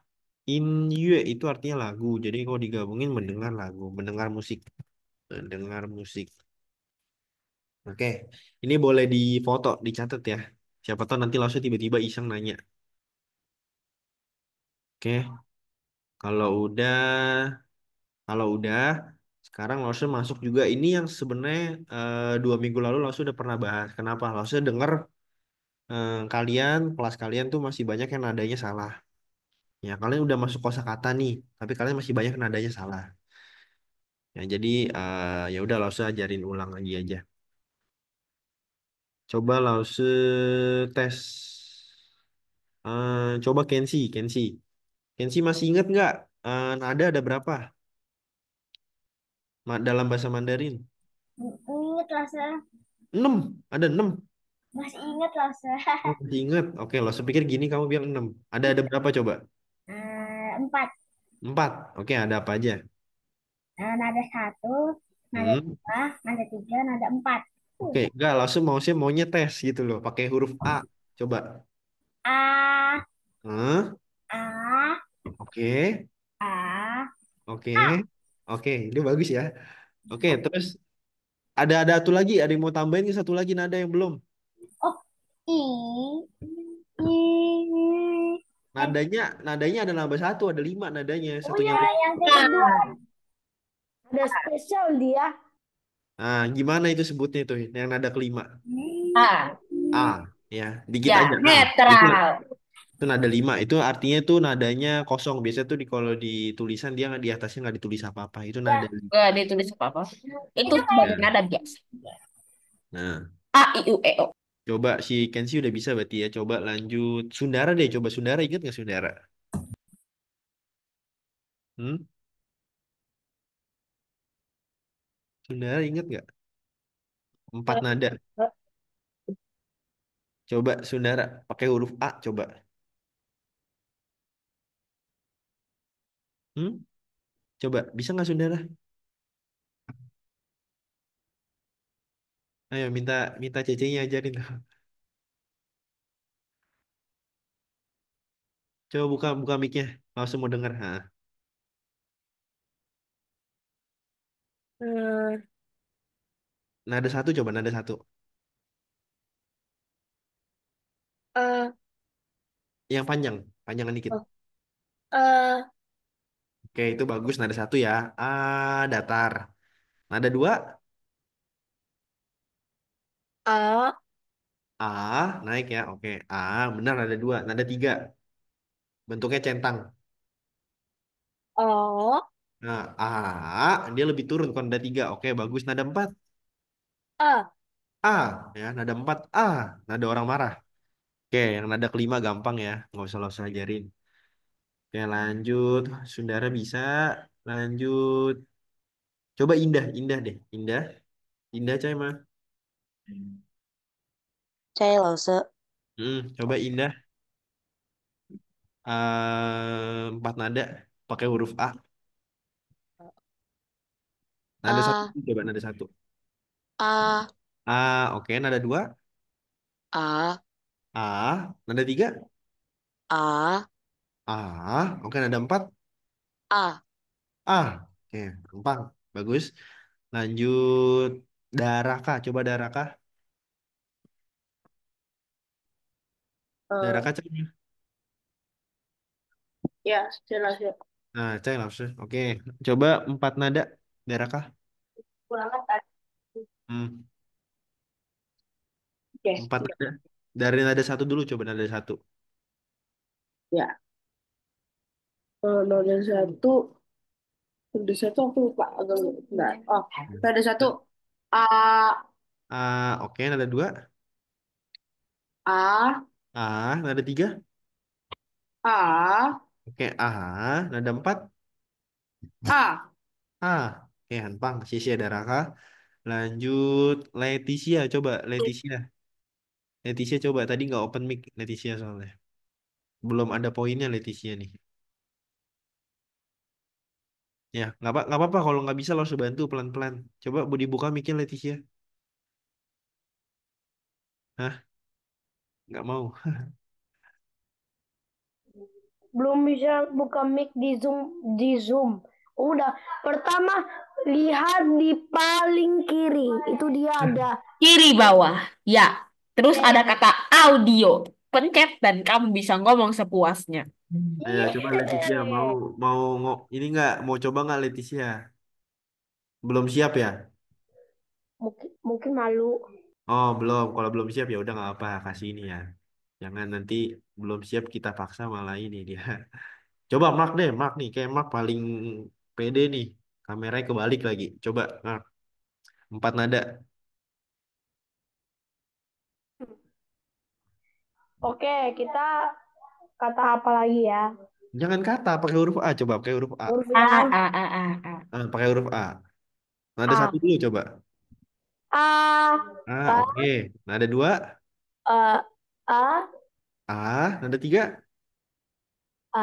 [SPEAKER 1] In Yue itu artinya lagu. Jadi kalau digabungin mendengar lagu, mendengar musik, mendengar musik. Oke, ini boleh difoto, dicatat ya. Siapa tahu nanti langsung tiba-tiba iseng nanya. Oke, kalau udah, kalau udah, sekarang langsung masuk juga. Ini yang sebenarnya 2 minggu lalu langsung udah pernah bahas. Kenapa? Langsung denger kalian, kelas kalian tuh masih banyak yang nadanya salah. Ya, kalian udah masuk kosakata nih, tapi kalian masih banyak yang nadanya salah. Ya, jadi ya udah langsung ajarin ulang lagi aja. Coba Lause tes. Coba Kensi. Kensi masih ingat nggak nada ada berapa dalam bahasa Mandarin?
[SPEAKER 6] ingat lah saya.
[SPEAKER 1] 6, ada 6.
[SPEAKER 6] Masih ingat lah saya.
[SPEAKER 1] Oh, masih ingat. Oke, Lause pikir gini kamu bilang 6. Ada berapa coba?
[SPEAKER 6] 4.
[SPEAKER 1] 4. Oke, ada apa aja?
[SPEAKER 6] Nada 1, nada
[SPEAKER 1] Hmm.
[SPEAKER 6] 2, nada 3, nada 4.
[SPEAKER 1] Oke, enggak, Lause maunya tes gitu loh, pakai huruf A. Coba.
[SPEAKER 6] A,
[SPEAKER 1] Hah?
[SPEAKER 6] A,
[SPEAKER 1] Oke,
[SPEAKER 6] A,
[SPEAKER 1] oke,
[SPEAKER 6] A.
[SPEAKER 1] oke, ini bagus ya. Oke, terus ada satu lagi, ada yang mau tambahin ke satu lagi nada yang belum?
[SPEAKER 6] Oh, I, I.
[SPEAKER 1] Nadanya ada nambah satu, ada 5 nadanya,
[SPEAKER 6] Oh
[SPEAKER 1] satunya
[SPEAKER 6] ya,
[SPEAKER 1] belum.
[SPEAKER 6] yang kedua.
[SPEAKER 3] Ada spesial dia.
[SPEAKER 1] Nah, gimana itu sebutnya itu yang nada kelima?
[SPEAKER 3] Ah,
[SPEAKER 1] A, ya, dikit
[SPEAKER 3] ya,
[SPEAKER 1] aja. Itu
[SPEAKER 3] netral.
[SPEAKER 1] itu nada 5. Itu artinya tuh nadanya kosong. Biasanya tuh kalau di tulisan dia nggak di atasnya nggak ditulis apa-apa. Itu nada.
[SPEAKER 6] Ya,
[SPEAKER 3] Gak ditulis apa-apa. Itu
[SPEAKER 6] itu kayak
[SPEAKER 3] sebagai nada biasa.
[SPEAKER 1] Nah,
[SPEAKER 3] A, I, U, E, O.
[SPEAKER 1] coba si Kenzi udah bisa berarti ya. Coba lanjut Sundara deh. Coba Sundara, ingat nggak Sundara? Hmm? Saudara ingat nggak? Empat nada. Coba saudara pakai huruf A coba. Hmm? Coba bisa nggak saudara? Ayo minta minta cecenya ajarin. Coba buka buka mic-nya. Langsung mau denger. Ha.
[SPEAKER 6] Eh,
[SPEAKER 1] Nada satu coba nada satu.
[SPEAKER 6] eh,
[SPEAKER 1] Yang panjang, panjangan dikit.
[SPEAKER 6] oh, eh,
[SPEAKER 1] Oke, itu bagus nada satu ya. A datar. Nada dua,
[SPEAKER 6] A,
[SPEAKER 1] A naik ya. Oke, A benar nada dua. Nada tiga, bentuknya centang.
[SPEAKER 6] O,
[SPEAKER 1] Nah, A dia lebih turun kalau nada tiga. Oke, bagus nada empat.
[SPEAKER 6] A.
[SPEAKER 1] A ya, nada empat A. Nada orang marah. Oke, yang nada kelima gampang ya. Nggak usah ajarin. Oke, lanjut. Sundara bisa. Lanjut. Coba indah, indah deh. Indah, indah coy mah.
[SPEAKER 5] Cai lause.
[SPEAKER 1] Coba indah. Empat nada pakai huruf A. Nada satu
[SPEAKER 5] A,
[SPEAKER 1] coba nada satu.
[SPEAKER 5] A,
[SPEAKER 1] A, oke. Nada dua.
[SPEAKER 5] A,
[SPEAKER 1] A. Nada tiga.
[SPEAKER 5] A,
[SPEAKER 1] A. Oke. Nada empat.
[SPEAKER 5] A.
[SPEAKER 1] A. Oke. Gampang. Bagus. Lanjut. Daraka. Coba Daraka.
[SPEAKER 6] Eh,
[SPEAKER 1] Daraka coba.
[SPEAKER 6] ya, jelas ya.
[SPEAKER 1] Nah, cek langsung. Oke. Coba empat nada. Daraka.
[SPEAKER 6] Kurang tadi.
[SPEAKER 1] Hmm.
[SPEAKER 6] Oke,
[SPEAKER 1] Empat nada. Dari nada satu dulu. Coba nada satu.
[SPEAKER 6] ya. Nada satu aku lupa agak enggak. Oh, nada satu A,
[SPEAKER 1] Oke. Nada dua.
[SPEAKER 6] A,
[SPEAKER 1] Nada tiga.
[SPEAKER 6] A,
[SPEAKER 1] Oke. Nada empat.
[SPEAKER 6] A.
[SPEAKER 1] Oke. Gampang. Sisi Daraka. Lanjut Leticia, coba Leticia. Leticia coba tadi nggak open mic Leticia soalnya. Belum ada poinnya Leticia nih. Ya, nggak apa-apa kalau nggak bisa lo harus bantu pelan-pelan. Coba bu dibuka mic-nya Leticia. Hah? Nggak mau.
[SPEAKER 7] Belum bisa buka mic di Zoom. Udah, pertama lihat di paling kiri. Itu dia ada.
[SPEAKER 3] Kiri bawah. Ya. Terus ada kata audio. Pencet dan kamu bisa ngomong sepuasnya.
[SPEAKER 1] Ya, coba Leticia mau mau ini nggak mau coba nggak Leticia? Belum siap ya?
[SPEAKER 7] Mungkin malu.
[SPEAKER 1] Oh, belum. Kalau belum siap ya udah nggak apa, kasih ini ya. Jangan nanti belum siap kita paksa malah ini dia. Coba Mark deh, Mark nih, kayak Mark paling pede nih. Kameranya kebalik lagi. Coba Mark, empat nada.
[SPEAKER 7] Oke, kita kata apa lagi ya?
[SPEAKER 1] Jangan kata, pakai huruf A. Coba pakai huruf A.
[SPEAKER 7] Huruf
[SPEAKER 3] A,
[SPEAKER 7] yang
[SPEAKER 3] A, A, A, A.
[SPEAKER 1] Pakai huruf A. Nada
[SPEAKER 7] A.
[SPEAKER 1] satu dulu coba.
[SPEAKER 7] A. A.
[SPEAKER 1] Oke. Nada dua.
[SPEAKER 7] A. A.
[SPEAKER 1] Nada tiga.
[SPEAKER 7] A.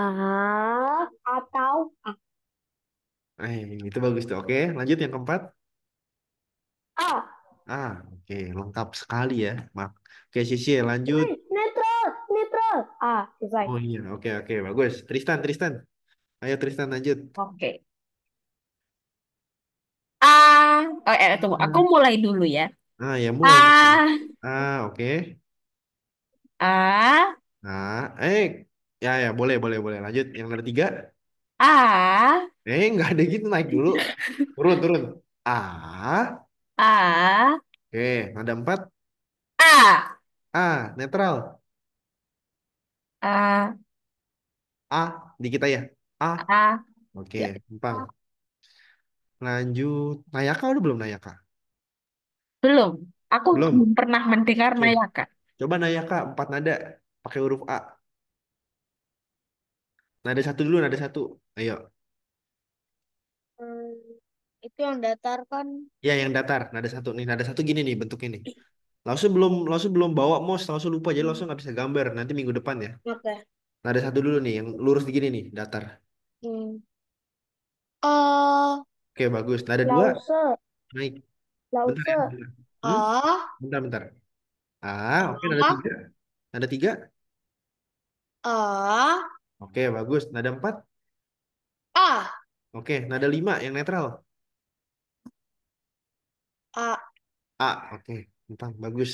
[SPEAKER 7] Atau
[SPEAKER 1] Itu bagus tuh. Oke, lanjut yang keempat.
[SPEAKER 7] A.
[SPEAKER 1] Oke, lengkap sekali ya, Mark. Oke, Sisi, lanjut.
[SPEAKER 7] Netral, netral. A. Selesai.
[SPEAKER 1] Oh iya, oke, oke, bagus. Tristan, Tristan. Ayo Tristan lanjut.
[SPEAKER 3] Oke. A. Tunggu. Aku mulai dulu ya.
[SPEAKER 1] Ya
[SPEAKER 3] A.
[SPEAKER 1] mulai. Oke.
[SPEAKER 3] A.
[SPEAKER 1] Ya, ya, boleh, boleh, boleh. Lanjut. Yang nada tiga.
[SPEAKER 3] A.
[SPEAKER 1] Nggak ada gitu, naik dulu. Turun, turun. Ah,
[SPEAKER 3] A.
[SPEAKER 1] oke. Nada empat.
[SPEAKER 3] A.
[SPEAKER 1] Netral.
[SPEAKER 3] A.
[SPEAKER 1] Di kita ya.
[SPEAKER 3] A.
[SPEAKER 1] Oke,
[SPEAKER 3] Ya,
[SPEAKER 1] gampang. Lanjut. Nayaka udah belum Nayaka?
[SPEAKER 3] belum. Aku belum
[SPEAKER 1] Belum.
[SPEAKER 3] pernah mendengar
[SPEAKER 1] Oke.
[SPEAKER 3] Nayaka.
[SPEAKER 1] Coba Nayaka, empat nada. Pakai huruf A. Nada satu dulu, nada satu. Ayo.
[SPEAKER 6] Itu yang datar kan?
[SPEAKER 1] Ya, yang datar. Nada satu nih. Nada satu gini nih bentuknya nih. Langsung belum bawa mouse, langsung lupa jadi langsung nggak bisa gambar. Nanti minggu depan ya.
[SPEAKER 6] Oke.
[SPEAKER 1] Nada satu dulu nih, yang lurus begini nih, datar.
[SPEAKER 6] Hmm. A,
[SPEAKER 1] Oke, bagus. Nada dua
[SPEAKER 7] Lause.
[SPEAKER 1] naik. Bentar
[SPEAKER 7] Lause.
[SPEAKER 1] ya. Bentar. Hmm?
[SPEAKER 6] A,
[SPEAKER 1] Bentar, bentar. Ah, oke, nada
[SPEAKER 6] A,
[SPEAKER 1] tiga. Nada tiga.
[SPEAKER 6] A,
[SPEAKER 1] Oke, bagus. Nada empat.
[SPEAKER 6] A,
[SPEAKER 1] Oke, nada lima yang netral.
[SPEAKER 6] A.
[SPEAKER 1] A, oke. Empat, bagus.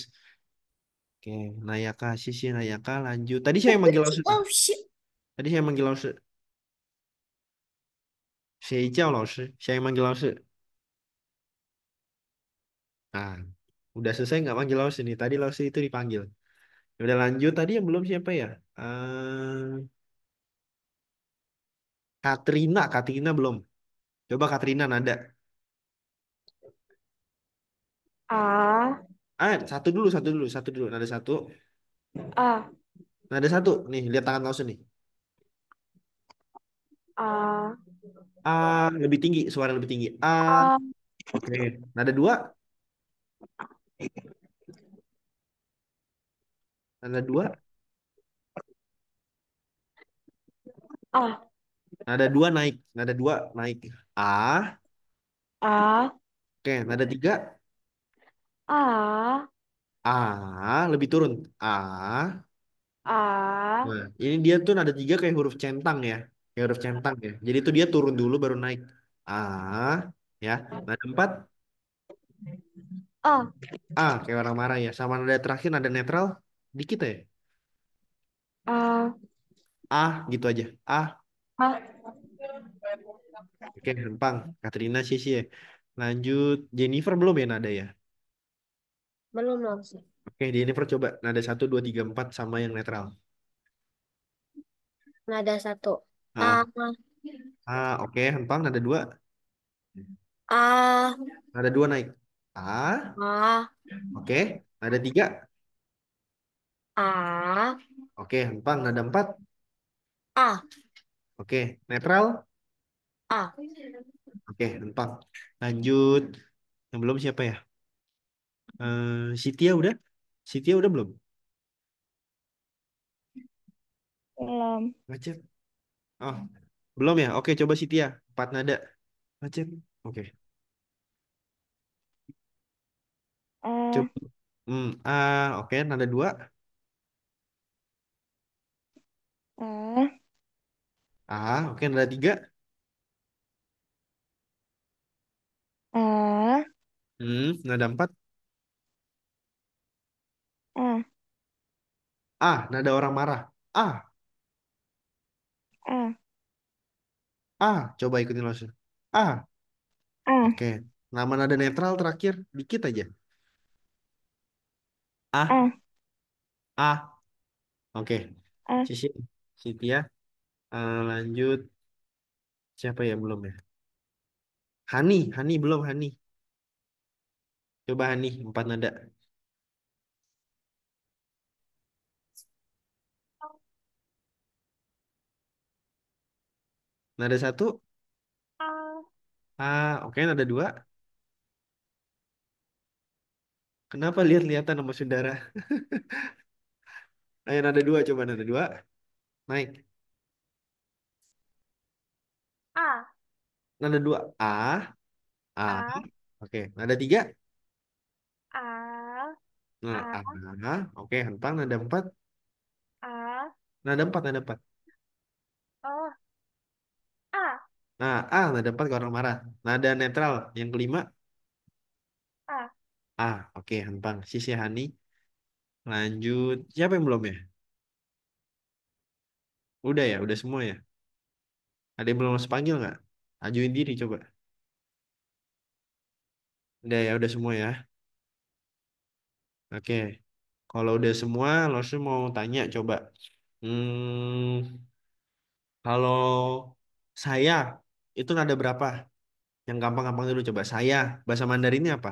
[SPEAKER 1] Oke, Nayaka, Sisi, Nayaka, lanjut. Tadi saya yang manggil Lause.
[SPEAKER 6] Oh shit.
[SPEAKER 1] Tadi saya yang manggil Lause. Saya Jiao Lause. Saya yang manggil Lause. Nah, udah selesai nggak manggil Lause nih. Tadi Lause itu dipanggil. Udah lanjut. Tadi yang belum siapa ya? Katrina, Katrina belum. Coba Katrina nada.
[SPEAKER 7] A.
[SPEAKER 1] Satu dulu. Nada satu.
[SPEAKER 7] A.
[SPEAKER 1] Nada satu. Nih, lihat tangan Lause nih.
[SPEAKER 7] A.
[SPEAKER 1] A, lebih tinggi, suara lebih tinggi. A,
[SPEAKER 7] A.
[SPEAKER 1] oke. Nada dua. Nada dua.
[SPEAKER 7] A.
[SPEAKER 1] Nada dua naik. Nada dua naik. A,
[SPEAKER 7] A.
[SPEAKER 1] oke. Nada tiga.
[SPEAKER 7] A.
[SPEAKER 1] A, lebih turun. A.
[SPEAKER 7] A.
[SPEAKER 1] Nah, ini dia tuh nada tiga kayak huruf centang ya. Kayak huruf centang ya. Jadi itu dia turun dulu baru naik. A, ya. Nada empat.
[SPEAKER 7] A.
[SPEAKER 1] A, kayak orang marah ya. Sama nada terakhir, nada netral. Dikit ya.
[SPEAKER 7] A.
[SPEAKER 1] A, gitu aja. A,
[SPEAKER 7] A.
[SPEAKER 1] oke, gampang. Katrina sih sih. Lanjut, Jennifer belum ya nada ya?
[SPEAKER 6] Belum langsung.
[SPEAKER 1] Oke, Jennifer coba nada satu, dua, tiga, empat sama yang netral.
[SPEAKER 6] Nada satu. A,
[SPEAKER 1] Ah, oke, gampang. Nada dua,
[SPEAKER 6] A,
[SPEAKER 1] nada dua naik. A,
[SPEAKER 6] A,
[SPEAKER 1] oke. Nada tiga,
[SPEAKER 6] A,
[SPEAKER 1] oke, gampang. Nada empat,
[SPEAKER 6] A,
[SPEAKER 1] oke. Netral,
[SPEAKER 6] A.
[SPEAKER 1] oke, gampang. Lanjut, yang belum siapa ya? Sitia udah? Sitia udah belum?
[SPEAKER 4] Belum.
[SPEAKER 1] Macet. Oh, belum ya? Oke, coba Sitia. Empat nada. Macet. Oke.
[SPEAKER 4] A.
[SPEAKER 1] Coba. Oke, nada dua.
[SPEAKER 4] A.
[SPEAKER 1] Oke, nada tiga.
[SPEAKER 4] A.
[SPEAKER 1] Nada empat.
[SPEAKER 4] A.
[SPEAKER 1] Nada orang marah. A,
[SPEAKER 4] A.
[SPEAKER 1] coba ikutin langsung. A,
[SPEAKER 4] A.
[SPEAKER 1] oke. Nama nada netral terakhir, dikit aja. A,
[SPEAKER 4] A.
[SPEAKER 1] A, oke.
[SPEAKER 4] A.
[SPEAKER 1] Sisi, Sitia. Lanjut, siapa ya belum ya? Hani, Hani belum Hani. Coba Hani, empat nada. Nada satu,
[SPEAKER 6] A.
[SPEAKER 1] oke. Nada dua. Kenapa lihat-lihatan sama saudara? Ayo nada dua, coba nada dua. Naik.
[SPEAKER 6] A,
[SPEAKER 1] Nada dua, A,
[SPEAKER 6] A,
[SPEAKER 1] oke. Nada tiga,
[SPEAKER 6] A,
[SPEAKER 1] nah,
[SPEAKER 6] A,
[SPEAKER 1] oke. Hentang, nada empat.
[SPEAKER 6] A,
[SPEAKER 1] Nada empat.
[SPEAKER 6] oh, A,
[SPEAKER 1] Nah, nada empat ke orang marah. Nada netral yang kelima.
[SPEAKER 6] A.
[SPEAKER 1] Oke, hentang. Sisi Hani. Lanjut. Siapa yang belum ya? Udah ya, udah semua ya. Ada yang belum masuk panggil nggak? Ajuin diri coba. Udah ya, udah semua ya. Oke. Kalau udah semua, langsung mau tanya coba. Kalau saya itu nada berapa? Yang gampang-gampang dulu coba. Saya bahasa Mandarinnya apa?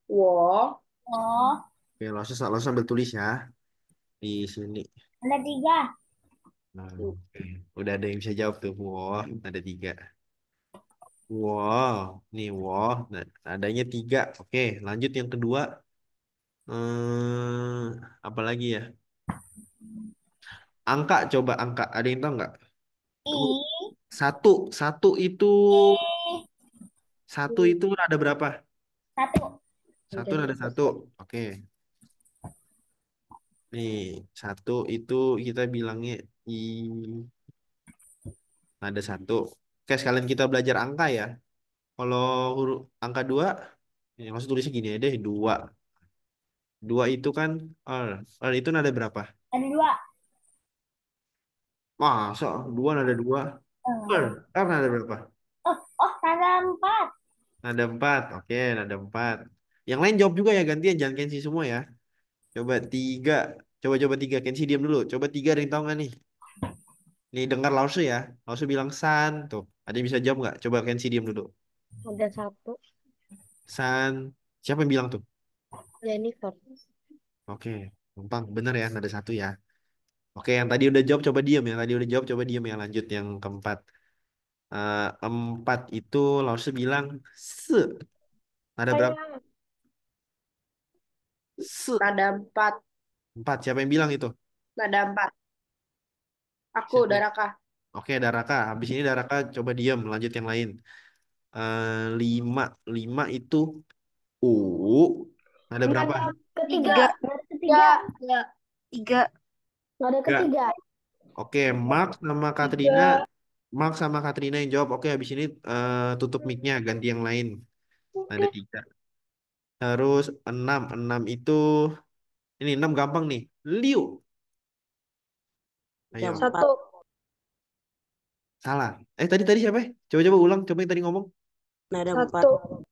[SPEAKER 6] 我 Oh,
[SPEAKER 1] Oke, langsung sambil tulis ya di sini.
[SPEAKER 6] ada tiga.
[SPEAKER 1] Nah, oke. Udah ada yang bisa jawab tuh. Wow, ada tiga. Wow, nih wow. Nah, adanya 3. Oke, lanjut yang kedua. Apa lagi ya? Angka, coba angka. Ada yang tahu nggak? Oh,
[SPEAKER 6] I,
[SPEAKER 1] satu, satu itu,
[SPEAKER 6] I,
[SPEAKER 1] satu itu ada berapa?
[SPEAKER 6] satu.
[SPEAKER 1] Satu ada satu. Oke, nih satu itu kita bilangnya i, ada satu. Oke, sekalian kita belajar angka ya. Kalau huruf angka 2, ya, maksud tulisnya gini aja deh, 2. 2 itu kan, itu nada berapa?
[SPEAKER 6] Ada dua.
[SPEAKER 1] Masa 2 nada 2?
[SPEAKER 6] Oh,
[SPEAKER 1] Nada berapa?
[SPEAKER 6] ada empat.
[SPEAKER 1] Nada 4. Oke, nada 4. Yang lain jawab juga ya, gantian, jangan Kensi semua ya. Coba 3. Coba-coba 3. Kensi diam dulu. Coba 3 ada yang tahu nggak nih? Nih dengar Lause ya. Lause bilang san. Tuh, ada yang bisa jawab nggak? Coba Kensi diam dulu.
[SPEAKER 4] Ada satu.
[SPEAKER 1] San. Siapa yang bilang tuh?
[SPEAKER 4] Jennifer.
[SPEAKER 1] Oke, gampang. Bener ya, nada 1 ya. Oke, yang tadi udah jawab coba diam ya. Tadi udah jawab coba diam ya. Lanjut yang keempat. 4 itu Lause bilang se. Nada berapa?
[SPEAKER 7] Saya
[SPEAKER 1] Se.
[SPEAKER 8] Nada 4.
[SPEAKER 1] 4. Siapa yang bilang itu?
[SPEAKER 8] Nada 4. Aku,
[SPEAKER 1] Siapa?
[SPEAKER 8] Daraka.
[SPEAKER 1] Oke, Daraka. Habis ini Daraka coba diam. Lanjut yang lain. 5. 5 itu U. Ada berapa?
[SPEAKER 7] ada ketiga.
[SPEAKER 4] Tiga.
[SPEAKER 7] Ada ketiga.
[SPEAKER 6] Ya.
[SPEAKER 4] Tiga.
[SPEAKER 7] Ada
[SPEAKER 1] Enggak.
[SPEAKER 7] ketiga.
[SPEAKER 1] Oke, Mark sama Katrina. Mark sama Katrina yang jawab. Oke, habis ini tutup mic-nya. Ganti yang lain. Ada 3. Terus 6. 6 itu... Ini 6 gampang nih. Liu.
[SPEAKER 8] Nada
[SPEAKER 1] Ayo.
[SPEAKER 8] 4.
[SPEAKER 7] Satu.
[SPEAKER 1] Salah. Tadi siapa ya? Coba-coba ulang. Coba yang tadi ngomong.
[SPEAKER 8] Nada 4.
[SPEAKER 7] Satu.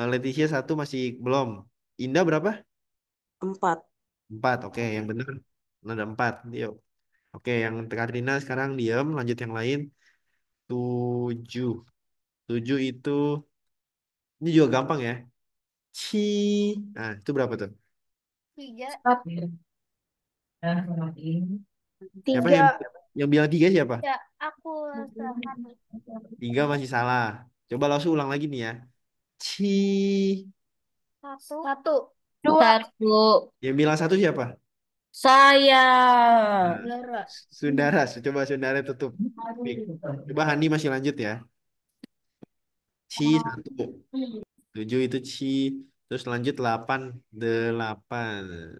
[SPEAKER 1] Leticia 1 masih belum. Indah berapa?
[SPEAKER 8] 4.
[SPEAKER 1] 4. Oke, yang benar. Ada 4. Yuk. Oke, yang Katrina sekarang diam. Lanjut yang lain. 7. 7 itu... Ini juga gampang ya. Ci. Nah, itu berapa tuh?
[SPEAKER 6] 3.
[SPEAKER 1] Siapa
[SPEAKER 7] Tiga.
[SPEAKER 1] yang bilang 3 siapa?
[SPEAKER 6] Ya, aku satu.
[SPEAKER 1] 3 masih salah. Coba langsung ulang lagi nih ya. Ci.
[SPEAKER 6] Satu.
[SPEAKER 7] Satu.
[SPEAKER 3] Satu.
[SPEAKER 1] Yang bilang 1 siapa?
[SPEAKER 3] Saya.
[SPEAKER 1] Nah,
[SPEAKER 6] Lara.
[SPEAKER 1] Sundara. Coba Sundara tutup mic. Coba Hani masih lanjut ya. Ci 1. 7 itu Ci. Terus lanjut 8. 8.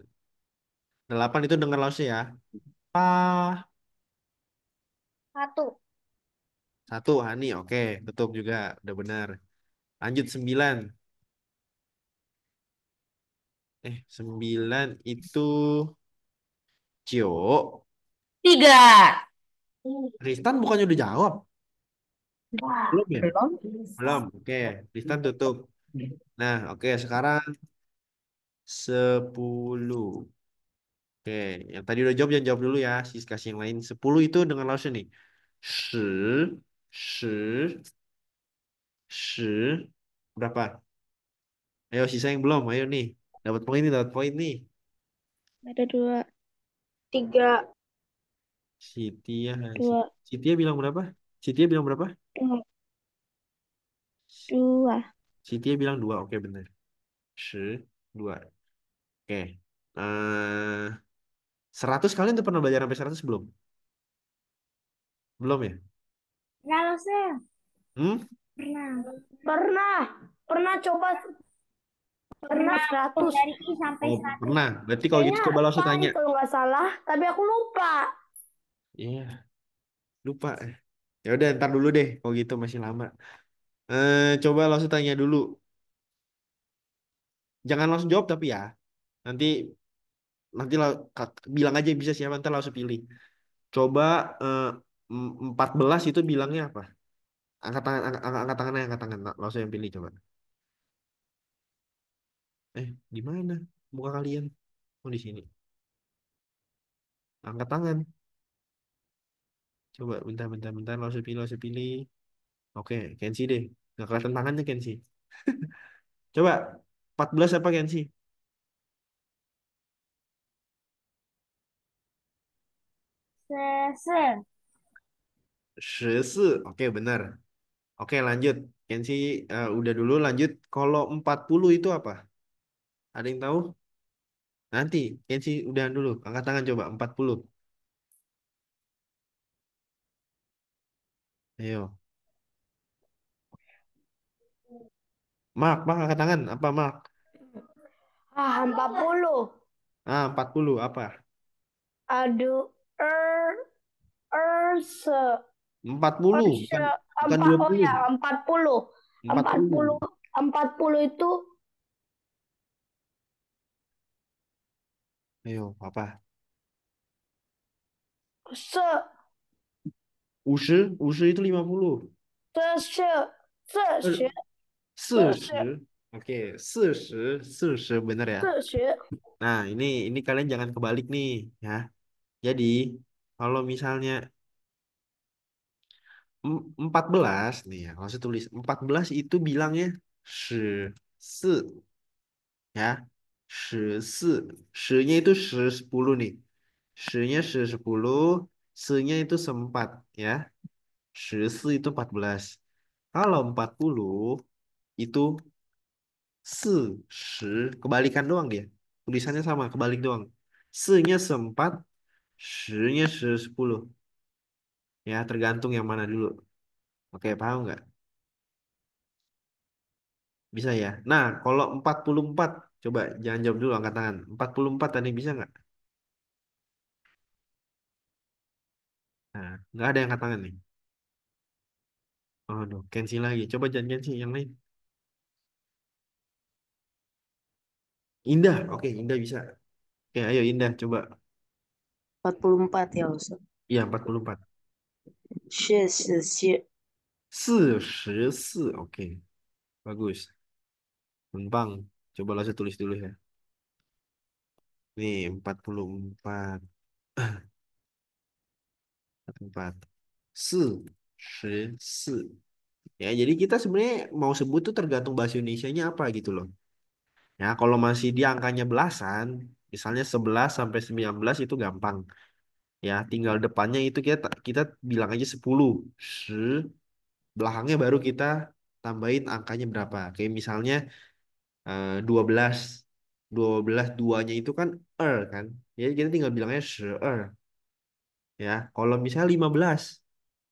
[SPEAKER 1] 8 itu dengar langsung ya. Pa.
[SPEAKER 6] Satu.
[SPEAKER 1] 1 Hani. Oke, tutup juga. Udah benar. Lanjut 9. 9 itu Cio.
[SPEAKER 3] Tiga.
[SPEAKER 1] Tristan bukannya udah jawab? Belum ya?
[SPEAKER 3] Belum.
[SPEAKER 1] Belum. Oke, Tristan tutup. Nah, oke sekarang 10. Oke, yang tadi udah jawab jangan jawab dulu ya. Kasih yang lain. 10 itu dengan langsung nih. Shi, shi, shi. Berapa? Ayo sisa yang belum. Ayo nih. Dapat poin nih, dapat poin nih.
[SPEAKER 4] Ada dua.
[SPEAKER 7] Tiga.
[SPEAKER 1] Sitia,
[SPEAKER 4] Dua.
[SPEAKER 1] Sitia bilang berapa? Sitia bilang berapa?
[SPEAKER 4] Dua. Dua.
[SPEAKER 1] Sitia bilang 2. Oke, benar. Shi, 2. Oke. 100 kalian tuh pernah belajar sampai 100 belum? Belum ya?
[SPEAKER 6] Kalau saya
[SPEAKER 1] Hmm?
[SPEAKER 6] pernah.
[SPEAKER 7] Pernah. Pernah coba. Pernah 100.
[SPEAKER 6] Dari I sampai
[SPEAKER 1] Oh,
[SPEAKER 6] 100.
[SPEAKER 1] pernah. Berarti kalau gitu
[SPEAKER 7] Kayaknya
[SPEAKER 1] coba langsung
[SPEAKER 7] tadi
[SPEAKER 1] tanya.
[SPEAKER 7] kalau nggak salah. Tapi aku lupa.
[SPEAKER 1] Iya, lupa. Ya udah, ntar dulu deh. Kalau gitu masih lama. Coba langsung tanya dulu. Jangan langsung jawab tapi ya. Nanti nanti bilang aja bisa siapa ntar langsung pilih. Coba 14 itu bilangnya apa? Angkat tangan, angkat tangannya, angkat tangan. Langsung yang pilih coba. Di mana muka kalian? Oh, di sini. Angkat tangan. Coba bentar, bentar, bentar. Langsung pilih, langsung pilih. Oke, Kenzi deh. Nggak kelihatan tangannya Kenzi. Coba 14 apa Kenzi?
[SPEAKER 6] Se.
[SPEAKER 1] Shese. Oke, benar. Oke, lanjut. Kenzi udah dulu lanjut. Kalau 40 itu apa? Ada yang tahu? Nanti, Kenzi udahan dulu. Angkat tangan coba, 40. Ayo. Mark, angkat tangan. Apa, Mark?
[SPEAKER 7] 40.
[SPEAKER 1] 40 apa?
[SPEAKER 7] Aduh, se
[SPEAKER 1] 40, bukan
[SPEAKER 7] oh
[SPEAKER 1] 20.
[SPEAKER 7] ya, 40.
[SPEAKER 1] 40.
[SPEAKER 7] 40 itu
[SPEAKER 1] Ayo, apa?
[SPEAKER 7] se
[SPEAKER 1] 50 itu 50.
[SPEAKER 7] se se se
[SPEAKER 1] 40. Oke, 40 bener ya.
[SPEAKER 7] se
[SPEAKER 1] Nah, ini kalian jangan kebalik nih, ya. Jadi, kalau misalnya 14 nih ya, kalau saya tulis 14 itu bilangnya 14 ya. 14. Nya itu 10 nih. Nya 10, se-nya itu sempat ya. 14 itu 14. Kalau 40 itu 40, kebalikan doang dia. Tulisannya sama, kebalik doang. Se-nya sempat, nya 10. Ya, tergantung yang mana dulu. Oke, paham nggak? Bisa ya. Nah, kalau 44, coba jangan jawab dulu, angkat tangan. 44 tadi bisa nggak? Nah, nggak ada yang angkat tangan nih. Aduh, cancel lagi. Coba jangan cancel yang lain. Indah, oke, Indah bisa. Oke, ayo Indah, coba.
[SPEAKER 8] 44 ya Ustaz.
[SPEAKER 1] Iya, 44.
[SPEAKER 8] 44.
[SPEAKER 1] 44, oke. Bagus. Gampang. Coba langsung tulis dulu ya. Nih, 44. 44. 44. Ya, jadi kita sebenarnya mau sebut tuh tergantung bahasa Indonesianya apa gitu loh. Ya, kalau masih di angkanya belasan, misalnya 11 sampai 19 itu gampang. Ya, tinggal depannya itu kita kita bilang aja 10. Se, belakangnya baru kita tambahin angkanya berapa. Kayak misalnya 12. 12 duanya itu kan kan. Jadi kita tinggal bilangnya se. Ya, kalau misalnya 15,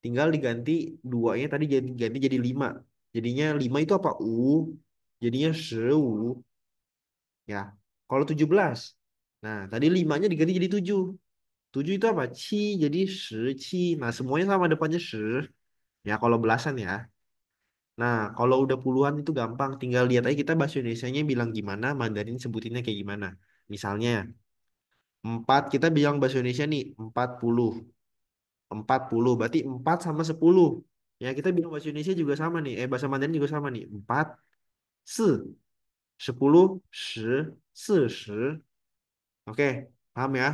[SPEAKER 1] tinggal diganti duanya tadi jadi ganti jadi 5. Jadinya 5 itu apa? Jadinya seu. Ya, kalau 17. Nah, tadi 5-nya diganti jadi 7. 7 itu apa? Ci, jadi ci. Nah, semuanya sama depannya ya kalau belasan ya. Nah, kalau udah puluhan itu gampang. Tinggal lihat aja kita bahasa Indonesianya bilang gimana, Mandarin sebutinnya kayak gimana. Misalnya, 4 kita bilang bahasa Indonesia nih, 40. 40 berarti 4 sama 10. Ya, kita bilang bahasa Indonesia juga sama nih. Bahasa Mandarin juga sama nih. 4, se, 10, se, se. Oke, paham ya?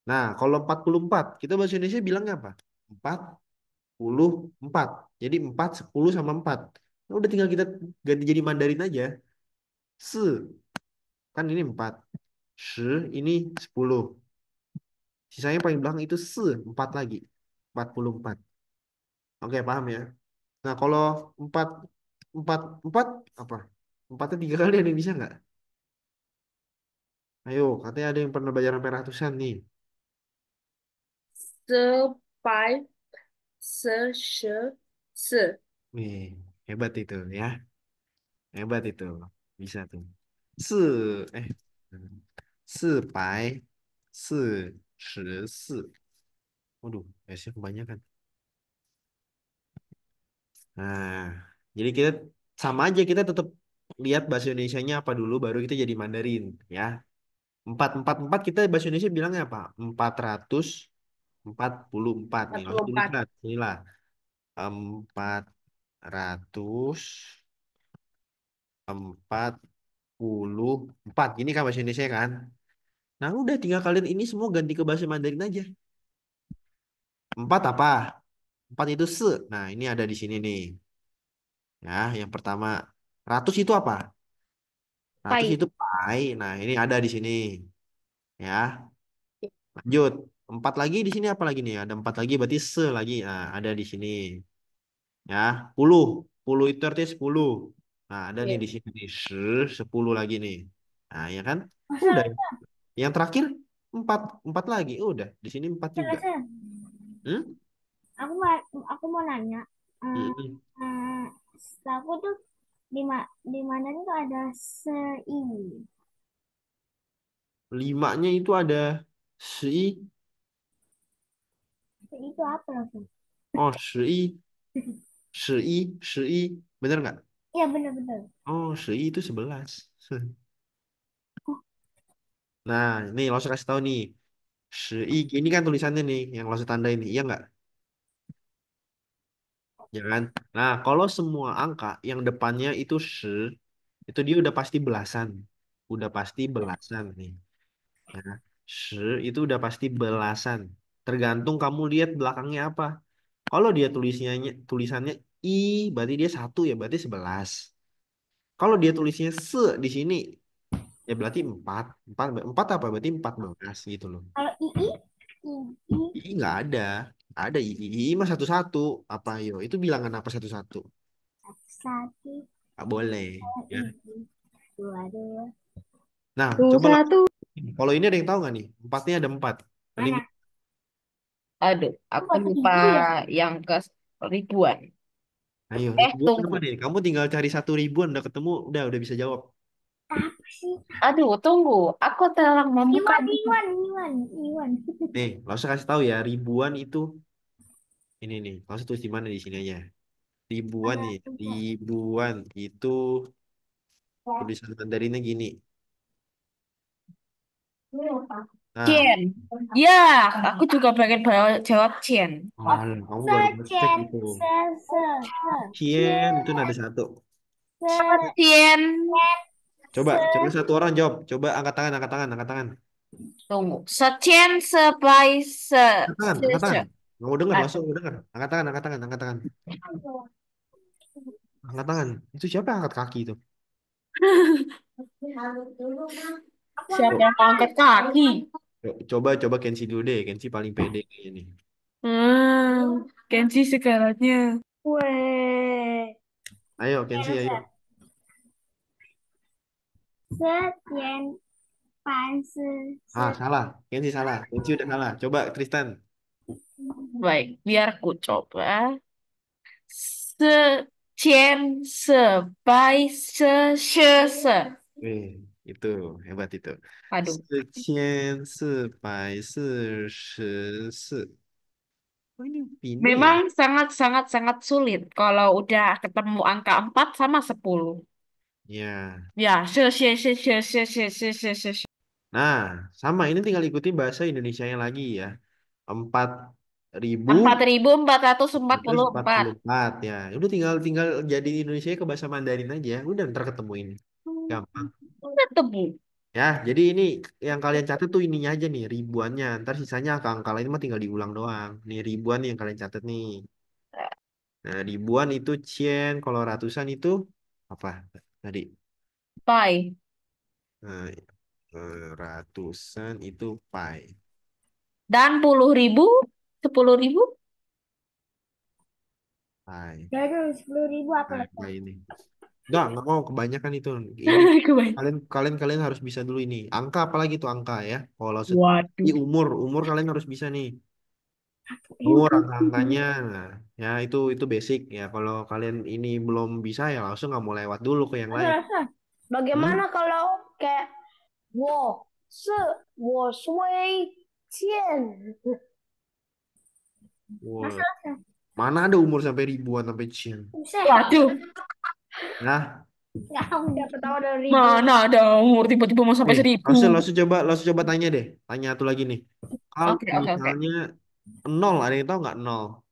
[SPEAKER 1] Nah, kalau 44 kita bahasa Indonesia bilangnya apa? 44. Jadi 4, 10 sama 4. Nah, udah tinggal kita ganti jadi Mandarin aja. Se, kan ini 4. Se, ini 10. Sisanya paling belakang itu 4 lagi. 44. Oke, paham ya? Nah, kalau 4, 4, 4 apa? 4-nya 3 kali ada yang bisa nggak? Ayo, katanya ada yang pernah belajar sampai ratusan nih.
[SPEAKER 3] Sepai, se.
[SPEAKER 1] Wih, hebat itu ya. Hebat itu. Bisa tuh. Se, eh, 444. Waduh, S-nya kebanyakan. Nah, jadi kita sama aja, kita tetap lihat bahasa Indonesianya apa dulu, baru kita jadi Mandarin ya. 444 kita bahasa Indonesia bilangnya apa? 444 nih. Langsung tulis
[SPEAKER 3] 44.
[SPEAKER 1] lah, inilah 444. Gini kan bahasa Indonesia kan? Nah, udah tinggal kalian ini semua ganti ke bahasa Mandarin aja. 4 apa? 4 itu se. Nah, ini ada di sini nih. Ya, yang pertama. Ratus itu apa? Ratus
[SPEAKER 3] Pai.
[SPEAKER 1] itu pai. Nah, ini ada di sini. Ya, lanjut. 4 lagi di sini apa lagi nih? Ada 4 lagi berarti se lagi. Nah, ada di sini. Ya, puluh. 10 itu artinya 10. Nah, ada nih
[SPEAKER 3] Iya.
[SPEAKER 1] di sini nih. 10 lagi nih. Nah, ya kan? Udah. Yang terakhir 4. 4 lagi. Udah. Di sini 4 juga.
[SPEAKER 6] Sen,
[SPEAKER 1] Hmm?
[SPEAKER 6] aku mau nanya. Eh,
[SPEAKER 1] Mm-mm.
[SPEAKER 6] eh, Setahu tuh di mana tuh ada sei.
[SPEAKER 1] Limanya itu ada si.
[SPEAKER 6] Sei itu apa tuh?
[SPEAKER 1] Oh, si. Si. Bener nggak?
[SPEAKER 6] Iya bener-bener.
[SPEAKER 1] Oh, si itu 11. Nah, ini lo kasih tahu nih. Si. Ini kan tulisannya nih. Yang lo tanda ini. Iya nggak? Ya kan? Nah, kalau semua angka yang depannya itu itu dia udah pasti belasan. Udah pasti belasan nih. Ya. Shi itu udah pasti belasan. Tergantung kamu lihat belakangnya apa. Kalau dia tulisannya I, berarti dia 1 ya, berarti 11. Kalau dia tulisnya di sini, ya berarti 4. 4, 4 apa? Berarti 14 gitu loh.
[SPEAKER 6] Kalau ii,
[SPEAKER 1] I nggak ada. Nggak ada I mah satu-satu. Apa yo? Itu bilangan apa satu-satu?
[SPEAKER 6] satu,
[SPEAKER 1] Nggak boleh. Ya.
[SPEAKER 6] ii, dua.
[SPEAKER 1] Nah,
[SPEAKER 8] Tuh
[SPEAKER 1] coba
[SPEAKER 8] satu.
[SPEAKER 1] kalau ini ada yang tahu nggak nih? Empatnya ada 4. Mending
[SPEAKER 6] Mana?
[SPEAKER 3] Aduh, aku
[SPEAKER 6] Buat
[SPEAKER 3] lupa
[SPEAKER 6] ribu ya?
[SPEAKER 3] yang ke ribuan.
[SPEAKER 1] ayo, ribuan apa
[SPEAKER 3] Tunggu.
[SPEAKER 1] nih? Kamu tinggal cari 1 ribuan udah ketemu, udah bisa jawab.
[SPEAKER 6] Apa sih?
[SPEAKER 3] Aduh, tunggu. Aku telah membuka buku.
[SPEAKER 6] Iwan.
[SPEAKER 1] Nih, langsung kasih tahu ya, ribuan itu ini nih. Langsung tulis di mana di sini aja. Ribuan nih, ribuan itu tulisan Mandarinnya gini. Nah,
[SPEAKER 3] Cien. Ya, aku juga pengen jawab Cien.
[SPEAKER 1] kamu baru ngecek
[SPEAKER 6] Secen,
[SPEAKER 1] itu.
[SPEAKER 6] se,
[SPEAKER 1] Cien itu nada 1.
[SPEAKER 6] se,
[SPEAKER 3] Cien.
[SPEAKER 1] Coba satu orang jawab. Coba angkat tangan, angkat tangan, angkat tangan.
[SPEAKER 3] Tunggu. Secien sebai
[SPEAKER 1] Angkat tangan, angkat
[SPEAKER 3] se.
[SPEAKER 1] tangan. Nggak mau dengar, langsung
[SPEAKER 3] Aduh.
[SPEAKER 1] mau dengar. Angkat tangan, angkat tangan, angkat tangan. Angkat tangan. Itu siapa yang angkat kaki itu?
[SPEAKER 3] Siapa yang mau angkat kaki?
[SPEAKER 1] Coba Kenzi dulu deh. Kenzi paling pede kayaknya nih.
[SPEAKER 3] Kenzi segalanya.
[SPEAKER 7] Weh.
[SPEAKER 1] Ayo, Kenzi, ayo.
[SPEAKER 6] Secen, pan,
[SPEAKER 1] Salah. Kenzi salah. Kenzi udah salah. Coba Tristan.
[SPEAKER 3] Baik, biar aku coba. Secien sebai se.
[SPEAKER 1] Eh, itu hebat itu.
[SPEAKER 3] Aduh.
[SPEAKER 1] 4444. Oh, ini pindah ya?
[SPEAKER 3] Memang sangat sulit kalau udah ketemu angka 4 sama 10.
[SPEAKER 1] Ya.
[SPEAKER 3] Ya, se.
[SPEAKER 1] Nah, sama ini tinggal ikuti bahasa Indonesianya lagi ya. 4.000 empat
[SPEAKER 3] 4.444.
[SPEAKER 1] puluh empat ya. Udah tinggal jadi Indonesia ke bahasa Mandarin aja. Udah ntar ketemu ini. Gampang.
[SPEAKER 3] Ketemu.
[SPEAKER 1] Ya, jadi ini yang kalian catat tuh ininya aja nih, ribuannya. Ntar sisanya angka-angka lain mah tinggal diulang doang. Nih ribuan nih yang kalian catat nih. Nah, ribuan itu cien, kalau ratusan itu apa tadi?
[SPEAKER 3] Pai.
[SPEAKER 1] Nah, ratusan itu pai.
[SPEAKER 3] Dan 10.000, 10.000.
[SPEAKER 1] Pai.
[SPEAKER 6] Jadi 10.000 apa lagi?
[SPEAKER 1] Pai ini. Nggak mau kebanyakan itu. Ini
[SPEAKER 3] Kebanyakan.
[SPEAKER 1] kalian harus bisa dulu ini. Angka apalagi tuh angka ya. Kalau
[SPEAKER 3] Waduh.
[SPEAKER 1] umur kalian harus bisa nih. Umur angka-angkanya. Nah, ya itu basic ya. Kalau kalian ini belum bisa ya langsung nggak mau lewat dulu ke yang lain.
[SPEAKER 7] Bagaimana kalau kayak wo se wo shui qian?
[SPEAKER 1] Wah, mana ada umur sampai ribuan sampai cian.
[SPEAKER 3] Waduh.
[SPEAKER 1] Nah,
[SPEAKER 7] Siapa tahu ada ribu.
[SPEAKER 3] Mana ada umur tiba-tiba mau sampai 1.000.
[SPEAKER 1] langsung coba tanya deh. Tanya satu lagi nih. Kalau
[SPEAKER 3] Oke.
[SPEAKER 1] misalnya nol, ada yang tahu nggak nol?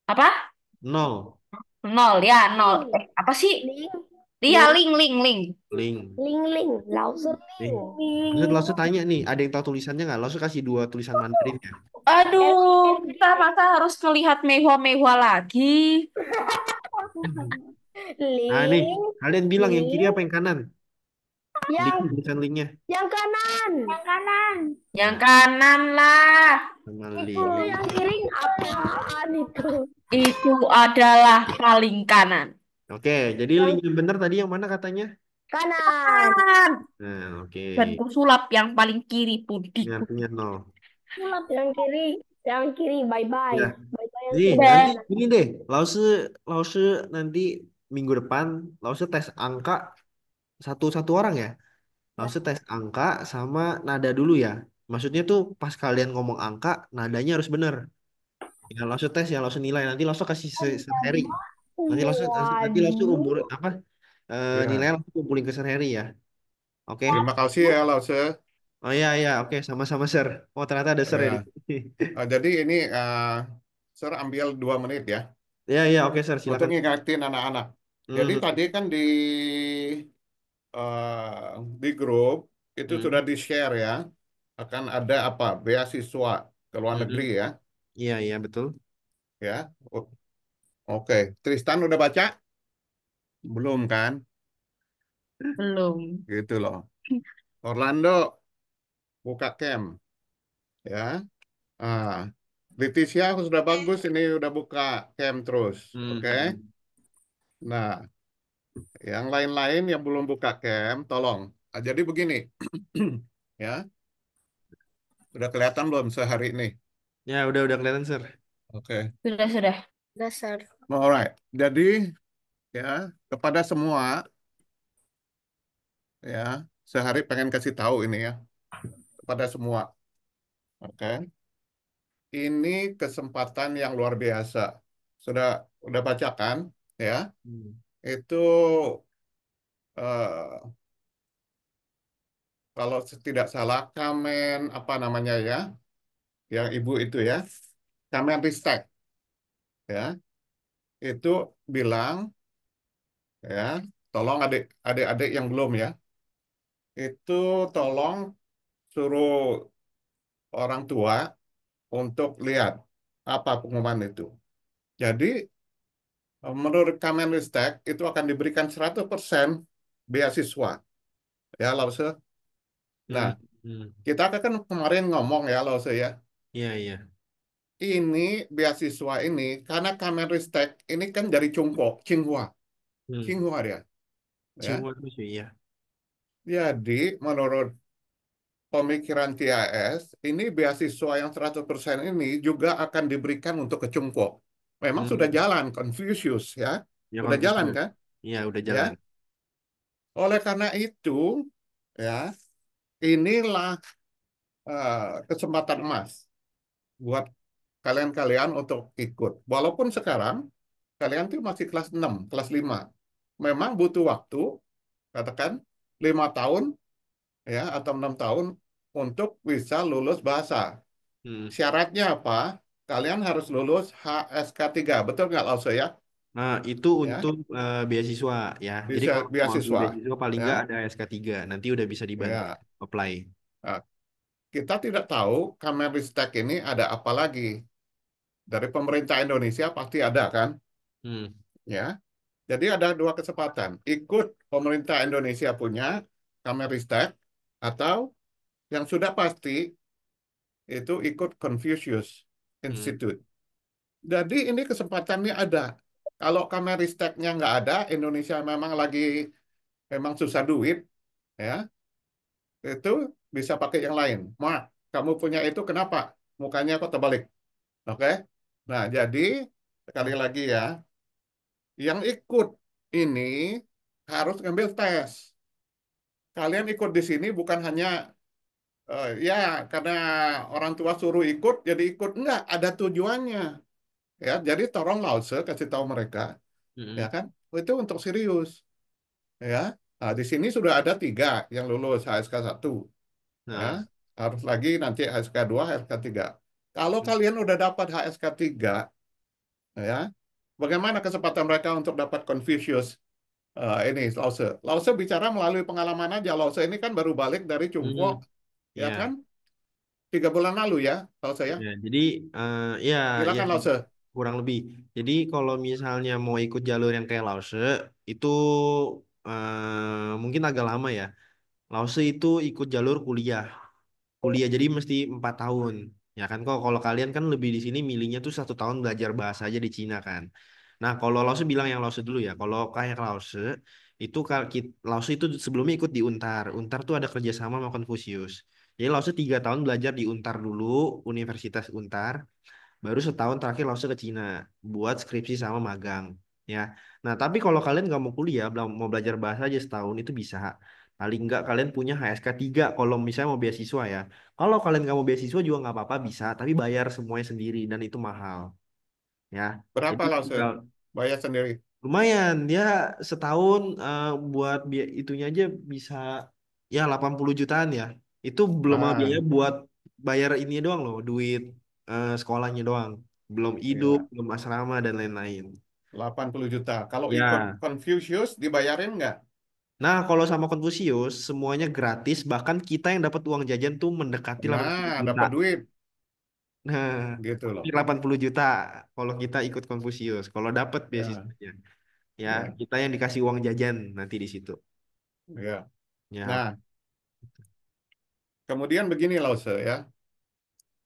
[SPEAKER 3] Apa?
[SPEAKER 1] Nol,
[SPEAKER 3] 0 ya, 0. Apa sih?
[SPEAKER 7] Ling
[SPEAKER 3] Iya, ling.
[SPEAKER 1] link.
[SPEAKER 7] ling lao
[SPEAKER 1] Nih, langsung tanya nih. Ada yang tahu tulisannya nggak? Langsung kasih 2 tulisan Mandarinnya.
[SPEAKER 3] Aduh, kita masa harus melihat mehwa-mehwa lagi.
[SPEAKER 1] Nah, nih,
[SPEAKER 7] ling
[SPEAKER 1] kalian bilang yang kiri apa yang kanan?
[SPEAKER 7] yang
[SPEAKER 1] Tulisan linknya.
[SPEAKER 7] yang kanan.
[SPEAKER 3] Yang kanan lah.
[SPEAKER 1] Sama
[SPEAKER 7] Itu
[SPEAKER 1] link.
[SPEAKER 7] yang kiri apaan itu?
[SPEAKER 3] Itu adalah paling kanan.
[SPEAKER 1] Oke, jadi link
[SPEAKER 7] Yang
[SPEAKER 1] yang benar tadi yang mana katanya?
[SPEAKER 7] kanan.
[SPEAKER 3] Kan.
[SPEAKER 1] Nah, oke.
[SPEAKER 3] Dan kusulap yang paling kiri
[SPEAKER 1] Ini
[SPEAKER 3] pudiku.
[SPEAKER 1] artinya nol.
[SPEAKER 6] Sulap.
[SPEAKER 7] Yang kiri, bye bye.
[SPEAKER 1] Ya,
[SPEAKER 7] Bye bye yang
[SPEAKER 1] nih
[SPEAKER 7] kiri.
[SPEAKER 1] nanti
[SPEAKER 3] Dan
[SPEAKER 1] ini deh, Lause, Lause nanti minggu depan, Lause tes angka satu orang ya. Lause tes angka sama nada dulu ya. Maksudnya tuh pas kalian ngomong angka, nadanya harus bener. Ya, Lause tes ya, Lause nilai. Nanti Lause kasih seri. Nanti Lause
[SPEAKER 7] Waduh.
[SPEAKER 1] umur apa? Nilai
[SPEAKER 9] Ya,
[SPEAKER 1] Lause kumpulin ke seri ya. Oke.
[SPEAKER 9] terima kasih ya Lause.
[SPEAKER 1] Oh iya iya, oke sama-sama Sir. Oh ternyata ada Sir ya di
[SPEAKER 9] Ya,
[SPEAKER 1] sini.
[SPEAKER 9] jadi ini Sir ambil 2 menit ya
[SPEAKER 1] Iya iya oke Sir
[SPEAKER 9] untuk
[SPEAKER 1] silakan.
[SPEAKER 9] ngingetin anak-anak. Jadi
[SPEAKER 1] Mhm,
[SPEAKER 9] tadi kan di grup itu sudah
[SPEAKER 1] mhm,
[SPEAKER 9] di-share ya, akan ada apa? Beasiswa ke luar
[SPEAKER 1] mhm.
[SPEAKER 9] negeri ya,
[SPEAKER 1] Iya iya betul.
[SPEAKER 9] ya. Oke, Tristan udah baca? Belum kan?
[SPEAKER 3] belum.
[SPEAKER 9] Gitu loh. Orlando buka camp ya. Ah, Leticia sudah bagus ini udah buka camp terus. Oke.
[SPEAKER 1] Mhm.
[SPEAKER 9] Nah, yang lain-lain yang belum buka camp, tolong. Jadi begini, ya, udah kelihatan belum sehari ini?
[SPEAKER 1] Ya udah kelihatan Sir.
[SPEAKER 9] Oke,
[SPEAKER 3] Sudah.
[SPEAKER 2] Dasar.
[SPEAKER 9] alright. Jadi ya kepada semua ya sehari pengen kasih tahu ini ya kepada semua. Oke, ini kesempatan yang luar biasa. Sudah bacakan ya?
[SPEAKER 1] Hmm.
[SPEAKER 9] Itu eh, kalau tidak salah Kamen apa namanya ya? Yang ibu itu ya, Kamen Ristek ya. Itu bilang ya, tolong adik-adik yang belum ya, itu tolong suruh orang tua untuk lihat apa pengumuman itu. Jadi menurut Kemenristek itu akan diberikan 100% beasiswa ya Lause.
[SPEAKER 1] Hmm.
[SPEAKER 9] Nah,
[SPEAKER 1] Hmm.
[SPEAKER 9] kita kan kemarin ngomong ya Lause ya,
[SPEAKER 1] Iya iya.
[SPEAKER 9] ini beasiswa ini karena Kemenristek ini kan dari Tsinghua,
[SPEAKER 1] Hmm.
[SPEAKER 9] Tsinghua dia ya.
[SPEAKER 1] Cuma itu sih ya.
[SPEAKER 9] Jadi menurut pemikiran TIS, ini beasiswa yang 100% ini juga akan diberikan untuk ke Cungko. Memang sudah
[SPEAKER 1] Hmm.
[SPEAKER 9] jalan, Confucius ya.
[SPEAKER 1] Ya
[SPEAKER 9] Udah jalan
[SPEAKER 1] Confucius.
[SPEAKER 9] kan?
[SPEAKER 1] Iya udah
[SPEAKER 9] Ya.
[SPEAKER 1] jalan.
[SPEAKER 9] Oleh karena itu, ya, inilah kesempatan emas buat kalian-kalian untuk ikut. Walaupun sekarang kalian tuh masih kelas 6, kelas 5. Memang butuh waktu, katakan 5 tahun ya atau 6 tahun untuk bisa lulus bahasa.
[SPEAKER 1] Hmm.
[SPEAKER 9] Syaratnya apa? Kalian harus lulus HSK 3, betul nggak Lause ya?
[SPEAKER 1] Nah, itu
[SPEAKER 9] Ya,
[SPEAKER 1] untuk beasiswa ya. Jadi
[SPEAKER 9] bisa
[SPEAKER 1] kalau mau ambil
[SPEAKER 9] beasiswa.
[SPEAKER 1] beasiswa paling nggak
[SPEAKER 9] Ya,
[SPEAKER 1] ada SK3. Nanti udah bisa dibantu
[SPEAKER 9] ya.
[SPEAKER 1] apply.
[SPEAKER 9] Nah, kita tidak tahu Kemenristek ini ada apa lagi. Dari pemerintah Indonesia pasti ada kan?
[SPEAKER 1] Hmm.
[SPEAKER 9] Ya, jadi ada dua kesempatan. Ikut pemerintah Indonesia punya Kemenristek atau yang sudah pasti itu ikut Confucius
[SPEAKER 1] Hmm.
[SPEAKER 9] Institute. Jadi ini kesempatannya ada. Kalau Kemenristeknya nggak ada, Indonesia memang susah duit, ya itu bisa pakai yang lain. Mark, kamu punya itu kenapa? Mukanya kok terbalik? Oke? Nah, jadi sekali lagi ya, yang ikut ini harus ngambil tes. Kalian ikut di sini bukan hanya ya karena orang tua suruh ikut, jadi ikut. Enggak, ada tujuannya. Ya, jadi tolong Lause kasih tahu mereka, ya
[SPEAKER 1] Hmm.
[SPEAKER 9] kan? Itu untuk serius. Ya. Nah, di sini sudah ada 3 yang lulus HSK 1. Ya.
[SPEAKER 1] Nah.
[SPEAKER 9] Harus lagi nanti HSK 2, HSK 3. Kalau
[SPEAKER 1] Hmm.
[SPEAKER 9] kalian udah dapat HSK 3, ya, bagaimana kesempatan mereka untuk dapat Confucius ini Lause? Lause bicara melalui pengalaman aja. Lause ini kan baru balik dari Cungpo,
[SPEAKER 1] Hmm.
[SPEAKER 9] ya
[SPEAKER 1] Ya.
[SPEAKER 9] kan? 3 bulan lalu ya, Lause ya.
[SPEAKER 1] Ya, jadi ya, ya
[SPEAKER 9] Silakan Lause.
[SPEAKER 1] kurang lebih. Jadi kalau misalnya mau ikut jalur yang kayak Lause itu mungkin agak lama ya. Lause itu ikut jalur kuliah jadi mesti 4 tahun. Ya kan kok kalau kalian kan lebih di sini milihnya tuh 1 tahun belajar bahasa aja di Cina kan. Nah, kalau Lause bilang yang Lause dulu ya. Kalau kayak Lause itu Lause itu sebelumnya ikut di Untar. Untar tuh ada kerjasama sama Konfusius. Jadi Lause 3 tahun belajar di Untar dulu, Universitas Untar. Baru setahun terakhir Lause ke Cina buat skripsi sama magang. Ya. Nah, tapi kalau kalian nggak mau kuliah, mau belajar bahasa aja setahun itu bisa. Paling nggak kalian punya HSK 3 kalau misalnya mau beasiswa ya. Kalau kalian nggak mau beasiswa juga nggak apa-apa bisa, tapi bayar semuanya sendiri dan itu mahal. Ya.
[SPEAKER 9] Berapa
[SPEAKER 1] Jadi
[SPEAKER 9] Lause?
[SPEAKER 1] tinggal
[SPEAKER 9] Bayar sendiri.
[SPEAKER 1] lumayan dia setahun buat itunya aja bisa ya 80 jutaan ya. Itu belum sama biaya
[SPEAKER 9] Ah,
[SPEAKER 1] buat bayar ini doang loh, duit sekolahnya doang. Belum hidup,
[SPEAKER 9] ya,
[SPEAKER 1] belum asrama dan lain-lain.
[SPEAKER 9] 80 juta. Kalau ikut
[SPEAKER 1] Ya.
[SPEAKER 9] Confucius dibayarin nggak?
[SPEAKER 1] Nah, kalau sama Konfusius semuanya gratis, bahkan kita yang dapat uang jajan tuh mendekati 80
[SPEAKER 9] Nah,
[SPEAKER 1] juta.
[SPEAKER 9] dapat duit
[SPEAKER 1] Nah,
[SPEAKER 9] gitu loh.
[SPEAKER 1] hampir 80 juta kalau kita ikut Konfusius. Kalau dapat
[SPEAKER 9] Ya,
[SPEAKER 1] beasiswanya. Ya,
[SPEAKER 9] ya,
[SPEAKER 1] kita yang dikasih uang jajan nanti di situ.
[SPEAKER 9] ya.
[SPEAKER 1] Ya,
[SPEAKER 9] Nah, kemudian begini Lause ya.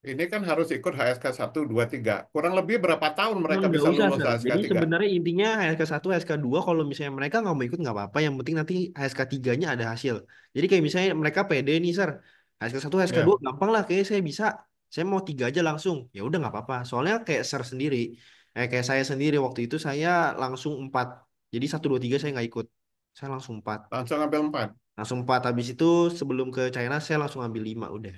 [SPEAKER 9] Ini kan harus ikut HSK 1, 2, 3. Kurang lebih berapa tahun mereka
[SPEAKER 1] nggak
[SPEAKER 9] bisa
[SPEAKER 1] usah,
[SPEAKER 9] lulus
[SPEAKER 1] Sir.
[SPEAKER 9] HSK
[SPEAKER 1] Jadi
[SPEAKER 9] 3?
[SPEAKER 1] sebenarnya intinya HSK 1, HSK 2 kalau misalnya mereka nggak mau ikut nggak apa-apa. Yang penting nanti HSK 3-nya ada hasil. Jadi kayak misalnya mereka pede nih, Sir. HSK 1, HSK 2
[SPEAKER 9] Ya,
[SPEAKER 1] gampang lah. Kayaknya saya bisa. Saya mau 3 aja langsung. Ya udah nggak apa-apa. Soalnya kayak Sir sendiri. Kayak saya sendiri waktu itu saya langsung 4. Jadi 1, 2, 3 saya nggak ikut. Saya langsung 4.
[SPEAKER 9] langsung ambil 4.
[SPEAKER 1] Langsung 4. Habis itu sebelum ke China saya langsung ambil 5 udah.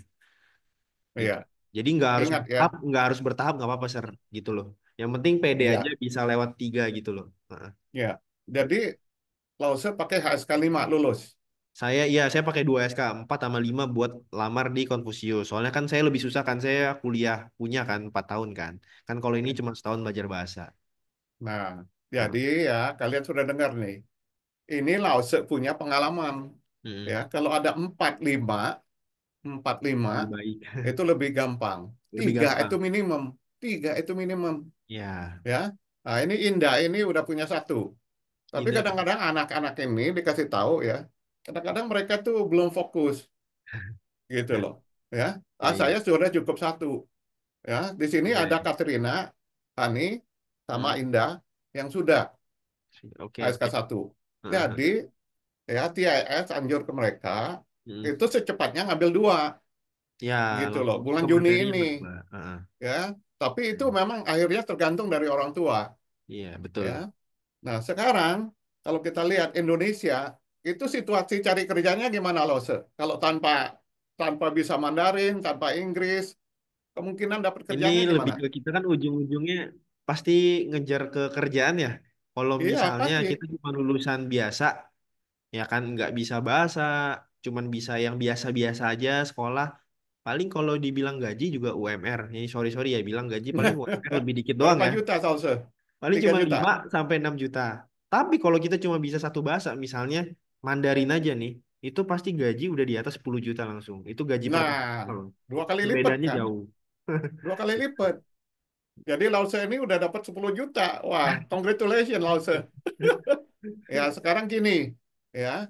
[SPEAKER 1] Gitu.
[SPEAKER 9] Iya,
[SPEAKER 1] Jadi
[SPEAKER 9] ingat ya.
[SPEAKER 1] nggak harus bertahap nggak apa-apa, Sir. Gitu loh. Yang penting pede aja
[SPEAKER 9] Iya,
[SPEAKER 1] bisa lewat 3 gitu loh. Heeh.
[SPEAKER 9] ya. Jadi Lause pakai HSK 5 lulus.
[SPEAKER 1] Saya pakai 2 SK 4 sama 5 buat lamar di Konfusius. Soalnya kan saya lebih susah kan saya kuliah punya kan 4 tahun kan. Kan kalau ini cuma setahun belajar bahasa.
[SPEAKER 9] Nah,
[SPEAKER 1] Nah,
[SPEAKER 9] jadi ya kalian sudah dengar nih. Ini Lause punya pengalaman.
[SPEAKER 1] mm,
[SPEAKER 9] Ya, kalau ada 4, 5
[SPEAKER 1] lebih baik,
[SPEAKER 9] itu lebih gampang.
[SPEAKER 1] lebih
[SPEAKER 9] 3 itu
[SPEAKER 1] gampang.
[SPEAKER 9] minimum. 3 itu minimum.
[SPEAKER 1] Ya,
[SPEAKER 9] Ya, nah ini Indah ini udah punya 1. Tapi
[SPEAKER 1] ini
[SPEAKER 9] kadang-kadang anak-anak ini dikasih tahu ya, kadang-kadang mereka tuh belum fokus gitu loh. Ya,
[SPEAKER 1] ya
[SPEAKER 9] saya
[SPEAKER 1] ya.
[SPEAKER 9] sudah cukup 1. Ya, di sini
[SPEAKER 1] Iya,
[SPEAKER 9] ada
[SPEAKER 1] iya.
[SPEAKER 9] Katrina, Hani, sama
[SPEAKER 1] Mm,
[SPEAKER 9] Indah yang sudah
[SPEAKER 1] Oke,
[SPEAKER 9] ASK
[SPEAKER 1] oke.
[SPEAKER 9] 1.
[SPEAKER 1] Heeh,
[SPEAKER 9] Jadi ya TIS anjur ke mereka
[SPEAKER 1] mm.
[SPEAKER 9] itu secepatnya ngambil 2
[SPEAKER 1] Ya,
[SPEAKER 9] gitu loh,
[SPEAKER 1] langsung
[SPEAKER 9] bulan
[SPEAKER 1] ke
[SPEAKER 9] Juni
[SPEAKER 1] materi
[SPEAKER 9] ini
[SPEAKER 1] yang kedua. Heeh.
[SPEAKER 9] ya. Tapi itu memang akhirnya tergantung dari orang tua
[SPEAKER 1] Iya, betul.
[SPEAKER 9] ya. Nah, sekarang kalau kita lihat Indonesia, itu situasi cari kerjanya gimana loh, Kalau tanpa tanpa bisa Mandarin, tanpa Inggris, kemungkinan dapat
[SPEAKER 1] Ini
[SPEAKER 9] kerjanya
[SPEAKER 1] lebih
[SPEAKER 9] gimana?
[SPEAKER 1] ke kita kan ujung-ujungnya pasti ngejar ke kerjaan ya. Kalau
[SPEAKER 9] Iya,
[SPEAKER 1] misalnya
[SPEAKER 9] pasti.
[SPEAKER 1] kita cuma lulusan biasa, ya kan nggak bisa bahasa, cuman bisa yang biasa-biasa aja sekolah. Paling kalau dibilang gaji juga UMR. Ini sorry-sorry ya bilang gaji paling UMR lebih dikit doang
[SPEAKER 9] Berapa
[SPEAKER 1] ya.
[SPEAKER 9] juta, Salsa?
[SPEAKER 1] Paling
[SPEAKER 9] 3
[SPEAKER 1] cuma
[SPEAKER 9] juta.
[SPEAKER 1] 5 sampai 6 juta. Tapi kalau kita cuma bisa satu bahasa, misalnya Mandarin aja nih, itu pasti gaji udah di atas 10 juta langsung. Itu gaji pertama.
[SPEAKER 9] Nah, 2 kali lipat
[SPEAKER 1] Perbedaannya
[SPEAKER 9] kan?
[SPEAKER 1] jauh.
[SPEAKER 9] 2 kali lipat. Jadi Lause ini udah dapat 10 juta. Wah, congratulations Lause. Ya, sekarang gini, ya.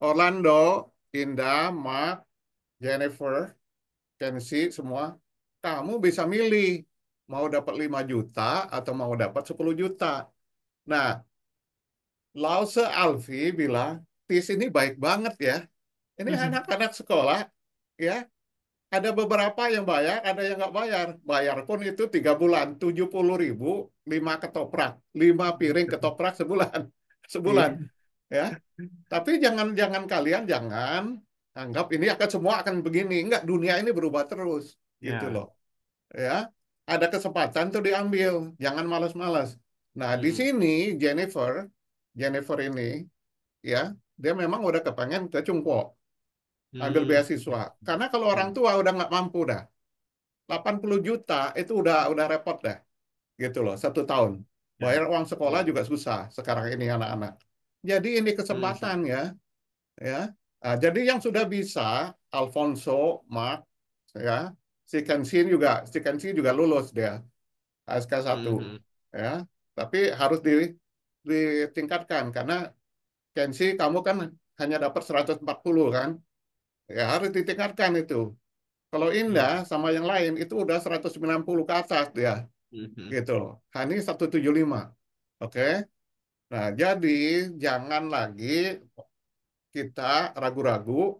[SPEAKER 9] Orlando, Indah, Mark, Jennifer, Kensi, semua. Kamu bisa milih mau dapat 5 juta atau mau dapat 10 juta. Nah, Lause Alfi bilang, TIS ini baik banget ya. Ini anak-anak sekolah, ya, ada beberapa yang bayar, ada yang nggak bayar. Bayar pun itu 3 bulan, 70.000, 5 ketoprak, 5 piring ketoprak sebulan, sebulan,
[SPEAKER 1] Iya.
[SPEAKER 9] ya. Tapi jangan kalian jangan anggap ini akan semua akan begini. Enggak, dunia ini berubah terus, gitu
[SPEAKER 1] Ya.
[SPEAKER 9] loh. Ya, ada kesempatan tuh diambil, jangan malas-malas. Nah, di
[SPEAKER 1] Mm.
[SPEAKER 9] sini Jennifer ini, ya, dia memang udah kepengen ke Cungpo ambil
[SPEAKER 1] Hmm.
[SPEAKER 9] beasiswa. Karena kalau orang tua udah nggak mampu dah, 80 juta itu udah repot dah, gitu loh, 1 tahun.
[SPEAKER 1] Ya.
[SPEAKER 9] Bayar uang sekolah
[SPEAKER 1] Betul.
[SPEAKER 9] juga susah sekarang ini anak-anak. Jadi ini
[SPEAKER 1] Hmm.
[SPEAKER 9] kesempatan ya. Nah, jadi yang sudah bisa, Alfonso, Mark, ya, si Kensin juga lulus dia ASK 1,
[SPEAKER 1] Hmm.
[SPEAKER 9] ya. Tapi harus ditingkatkan karena Kensi kamu kan hanya dapat 140 kan, ya harus ditingkatkan itu. Kalau Indah
[SPEAKER 1] Iya.
[SPEAKER 9] sama yang lain itu udah 190 ke atas dia.
[SPEAKER 1] Mhm.
[SPEAKER 9] gitu loh. Hani 175. Oke. Nah, jadi jangan lagi kita ragu-ragu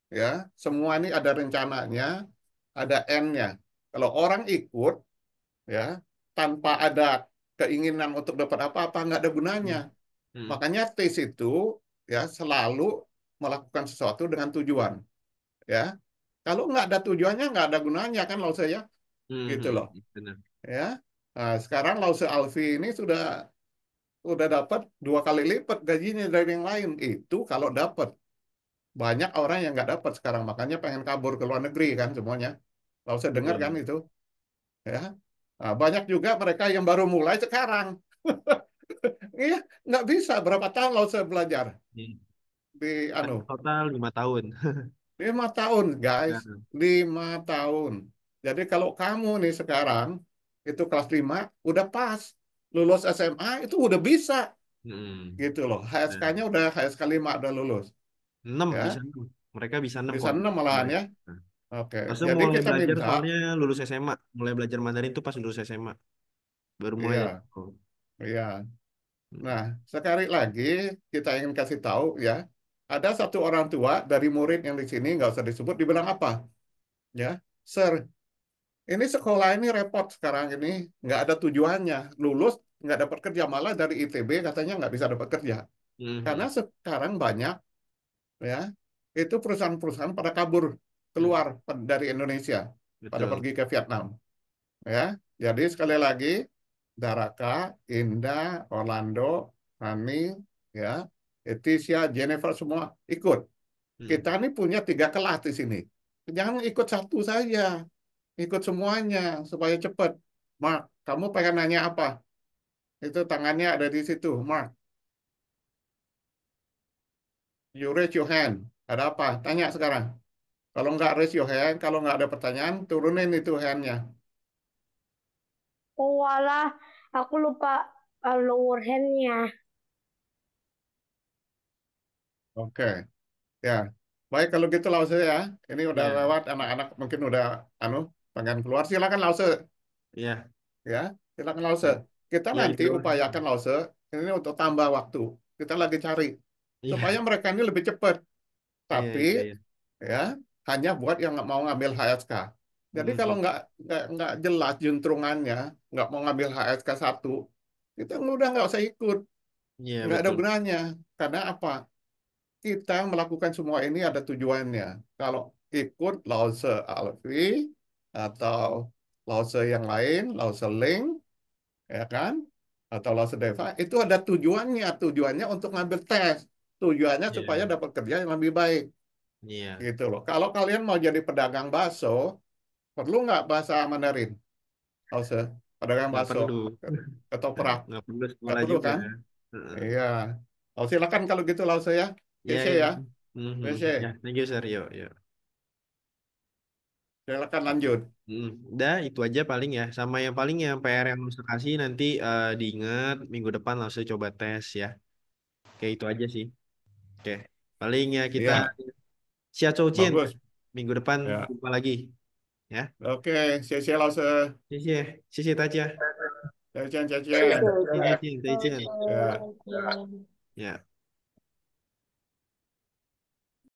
[SPEAKER 9] ya. Semua ini ada rencananya, ada N-nya. Kalau orang ikut ya tanpa ada keinginan untuk dapat apa-apa nggak ada gunanya.
[SPEAKER 1] Mhm.
[SPEAKER 9] Makanya tes itu ya selalu melakukan sesuatu dengan tujuan ya. Kalau nggak ada tujuannya nggak ada gunanya kan Lause ya, gitu loh
[SPEAKER 1] Benar.
[SPEAKER 9] ya. Nah, sekarang Lause Alfi ini udah dapat 2 kali lipat gajinya dari yang lain. Itu kalau dapat. Banyak orang yang nggak dapat sekarang, makanya pengen kabur ke luar negeri kan semuanya. Lause dengar kan
[SPEAKER 1] Iya.
[SPEAKER 9] itu ya. Nah, banyak juga mereka yang baru mulai sekarang. Iya, nggak bisa. Berapa tahun Lause belajar
[SPEAKER 1] Iya.
[SPEAKER 9] di
[SPEAKER 1] Kan
[SPEAKER 9] anu
[SPEAKER 1] total 5 tahun.
[SPEAKER 9] 5 tahun, guys.
[SPEAKER 1] Nah,
[SPEAKER 9] 5 tahun. Jadi kalau kamu nih sekarang itu kelas 5 udah pas. Lulus SMA itu udah bisa gitu loh.
[SPEAKER 1] Nah,
[SPEAKER 9] HSK-nya udah HSK 5 udah lulus
[SPEAKER 1] 6
[SPEAKER 9] ya.
[SPEAKER 1] bisa 6. Mereka bisa 6
[SPEAKER 9] Bisa
[SPEAKER 1] kok.
[SPEAKER 9] 6 malahan
[SPEAKER 1] Mulai.
[SPEAKER 9] ya.
[SPEAKER 1] Nah,
[SPEAKER 9] Oke.
[SPEAKER 1] Langsung
[SPEAKER 9] Jadi
[SPEAKER 1] mulai
[SPEAKER 9] kita
[SPEAKER 1] belajar
[SPEAKER 9] minta
[SPEAKER 1] soalnya lulus SMA. Mulai belajar Mandarin tuh pas lulus SMA. Baru mulai dari
[SPEAKER 9] iya,
[SPEAKER 1] situ.
[SPEAKER 9] iya. Nah,
[SPEAKER 1] Mm.
[SPEAKER 9] sekali lagi kita ingin kasih tahu ya. Ada satu orang tua dari murid yang di sini nggak usah disebut dibilang apa? Ya, Sir, ini sekolah ini repot sekarang ini, nggak ada tujuannya. Lulus nggak dapat kerja, malah dari ITB katanya nggak bisa dapat kerja. Karena
[SPEAKER 1] Mhm.
[SPEAKER 9] sekarang banyak ya, itu perusahaan-perusahaan pada kabur
[SPEAKER 1] Mm.
[SPEAKER 9] keluar dari Indonesia, pada
[SPEAKER 1] Betul.
[SPEAKER 9] pergi ke Vietnam. Ya, jadi sekali lagi, Daraka, Indah, Orlando, Hani, ya, Leticia, Jennifer semua ikut.
[SPEAKER 1] Mm.
[SPEAKER 9] Kita ini punya 3 kelas di sini. Jangan ikut satu saja. Ikut semuanya supaya cepat. Mark, kamu pengen nanya apa? Itu tangannya ada di situ, Mark. You raise your hand. Ada apa? Tanya sekarang. Kalau nggak raise your hand, kalau nggak ada pertanyaan, turunin itu handnya.
[SPEAKER 7] Oh walah, aku lupa lower hand-nya.
[SPEAKER 9] Oke, ya. Baik kalau gitu Lause ya. Ini udah
[SPEAKER 1] Ya,
[SPEAKER 9] lewat, anak-anak mungkin udah anu pengen keluar. Silakan Lause
[SPEAKER 1] ya,
[SPEAKER 9] ya. Silakan Lause.
[SPEAKER 1] ya,
[SPEAKER 9] Kita
[SPEAKER 1] ya itu
[SPEAKER 9] nanti
[SPEAKER 1] doang.
[SPEAKER 9] upayakan Lause ini untuk tambah waktu. Kita lagi cari supaya
[SPEAKER 1] Iya,
[SPEAKER 9] mereka ini lebih cepat.
[SPEAKER 1] iya,
[SPEAKER 9] Tapi
[SPEAKER 1] iya, iya.
[SPEAKER 9] ya hanya buat yang nggak mau ngambil HSK. Jadi kalau
[SPEAKER 1] Mhm.
[SPEAKER 9] nggak jelas juntrungannya, nggak mau ngambil HSK 1, kita udah nggak usah ikut,
[SPEAKER 1] Iya,
[SPEAKER 9] nggak ada
[SPEAKER 1] betul.
[SPEAKER 9] gunanya. Karena apa? Kita melakukan semua ini ada tujuannya. Kalau ikut Lause Alfi atau Lause yang lain, Lause Ling, ya kan? Atau Lause Deva, itu ada tujuannya. Tujuannya untuk ngambil tes. Tujuannya supaya
[SPEAKER 1] Iya,
[SPEAKER 9] dapat kerja yang lebih baik.
[SPEAKER 1] iya.
[SPEAKER 9] Gitu loh. Kalau kalian mau jadi pedagang bakso, perlu nggak bahasa Mandarin? Lause, pedagang
[SPEAKER 1] Nggak
[SPEAKER 9] bakso,
[SPEAKER 1] perlu.
[SPEAKER 9] ketoprak.
[SPEAKER 1] Nggak perlu
[SPEAKER 9] Nggak
[SPEAKER 1] sekolah
[SPEAKER 9] perlu
[SPEAKER 1] juga.
[SPEAKER 9] kan?
[SPEAKER 1] Heeh.
[SPEAKER 9] Iya. Oh, silakan kalau gitu Lause ya.
[SPEAKER 1] Iya,
[SPEAKER 9] CC
[SPEAKER 1] iya.
[SPEAKER 9] ya.
[SPEAKER 1] Mhm.
[SPEAKER 9] CC.
[SPEAKER 1] Ya, thank you, sir. Yuk, yuk.
[SPEAKER 9] Silakan lanjut.
[SPEAKER 1] Udah itu aja paling ya. Sama yang paling yang PR yang harus kasih nanti diingat minggu depan langsung coba tes ya. Kayak itu aja sih. Oke. Paling ya kita
[SPEAKER 9] Iya,
[SPEAKER 1] Xia Zhou Jian.
[SPEAKER 9] bagus.
[SPEAKER 1] Minggu depan
[SPEAKER 9] Ya.
[SPEAKER 1] jumpa lagi ya.
[SPEAKER 9] Oke, 谢谢老师，
[SPEAKER 1] 谢谢大家。
[SPEAKER 9] 再见，再见。
[SPEAKER 1] 再见，再见。
[SPEAKER 9] Ya.
[SPEAKER 1] Ya.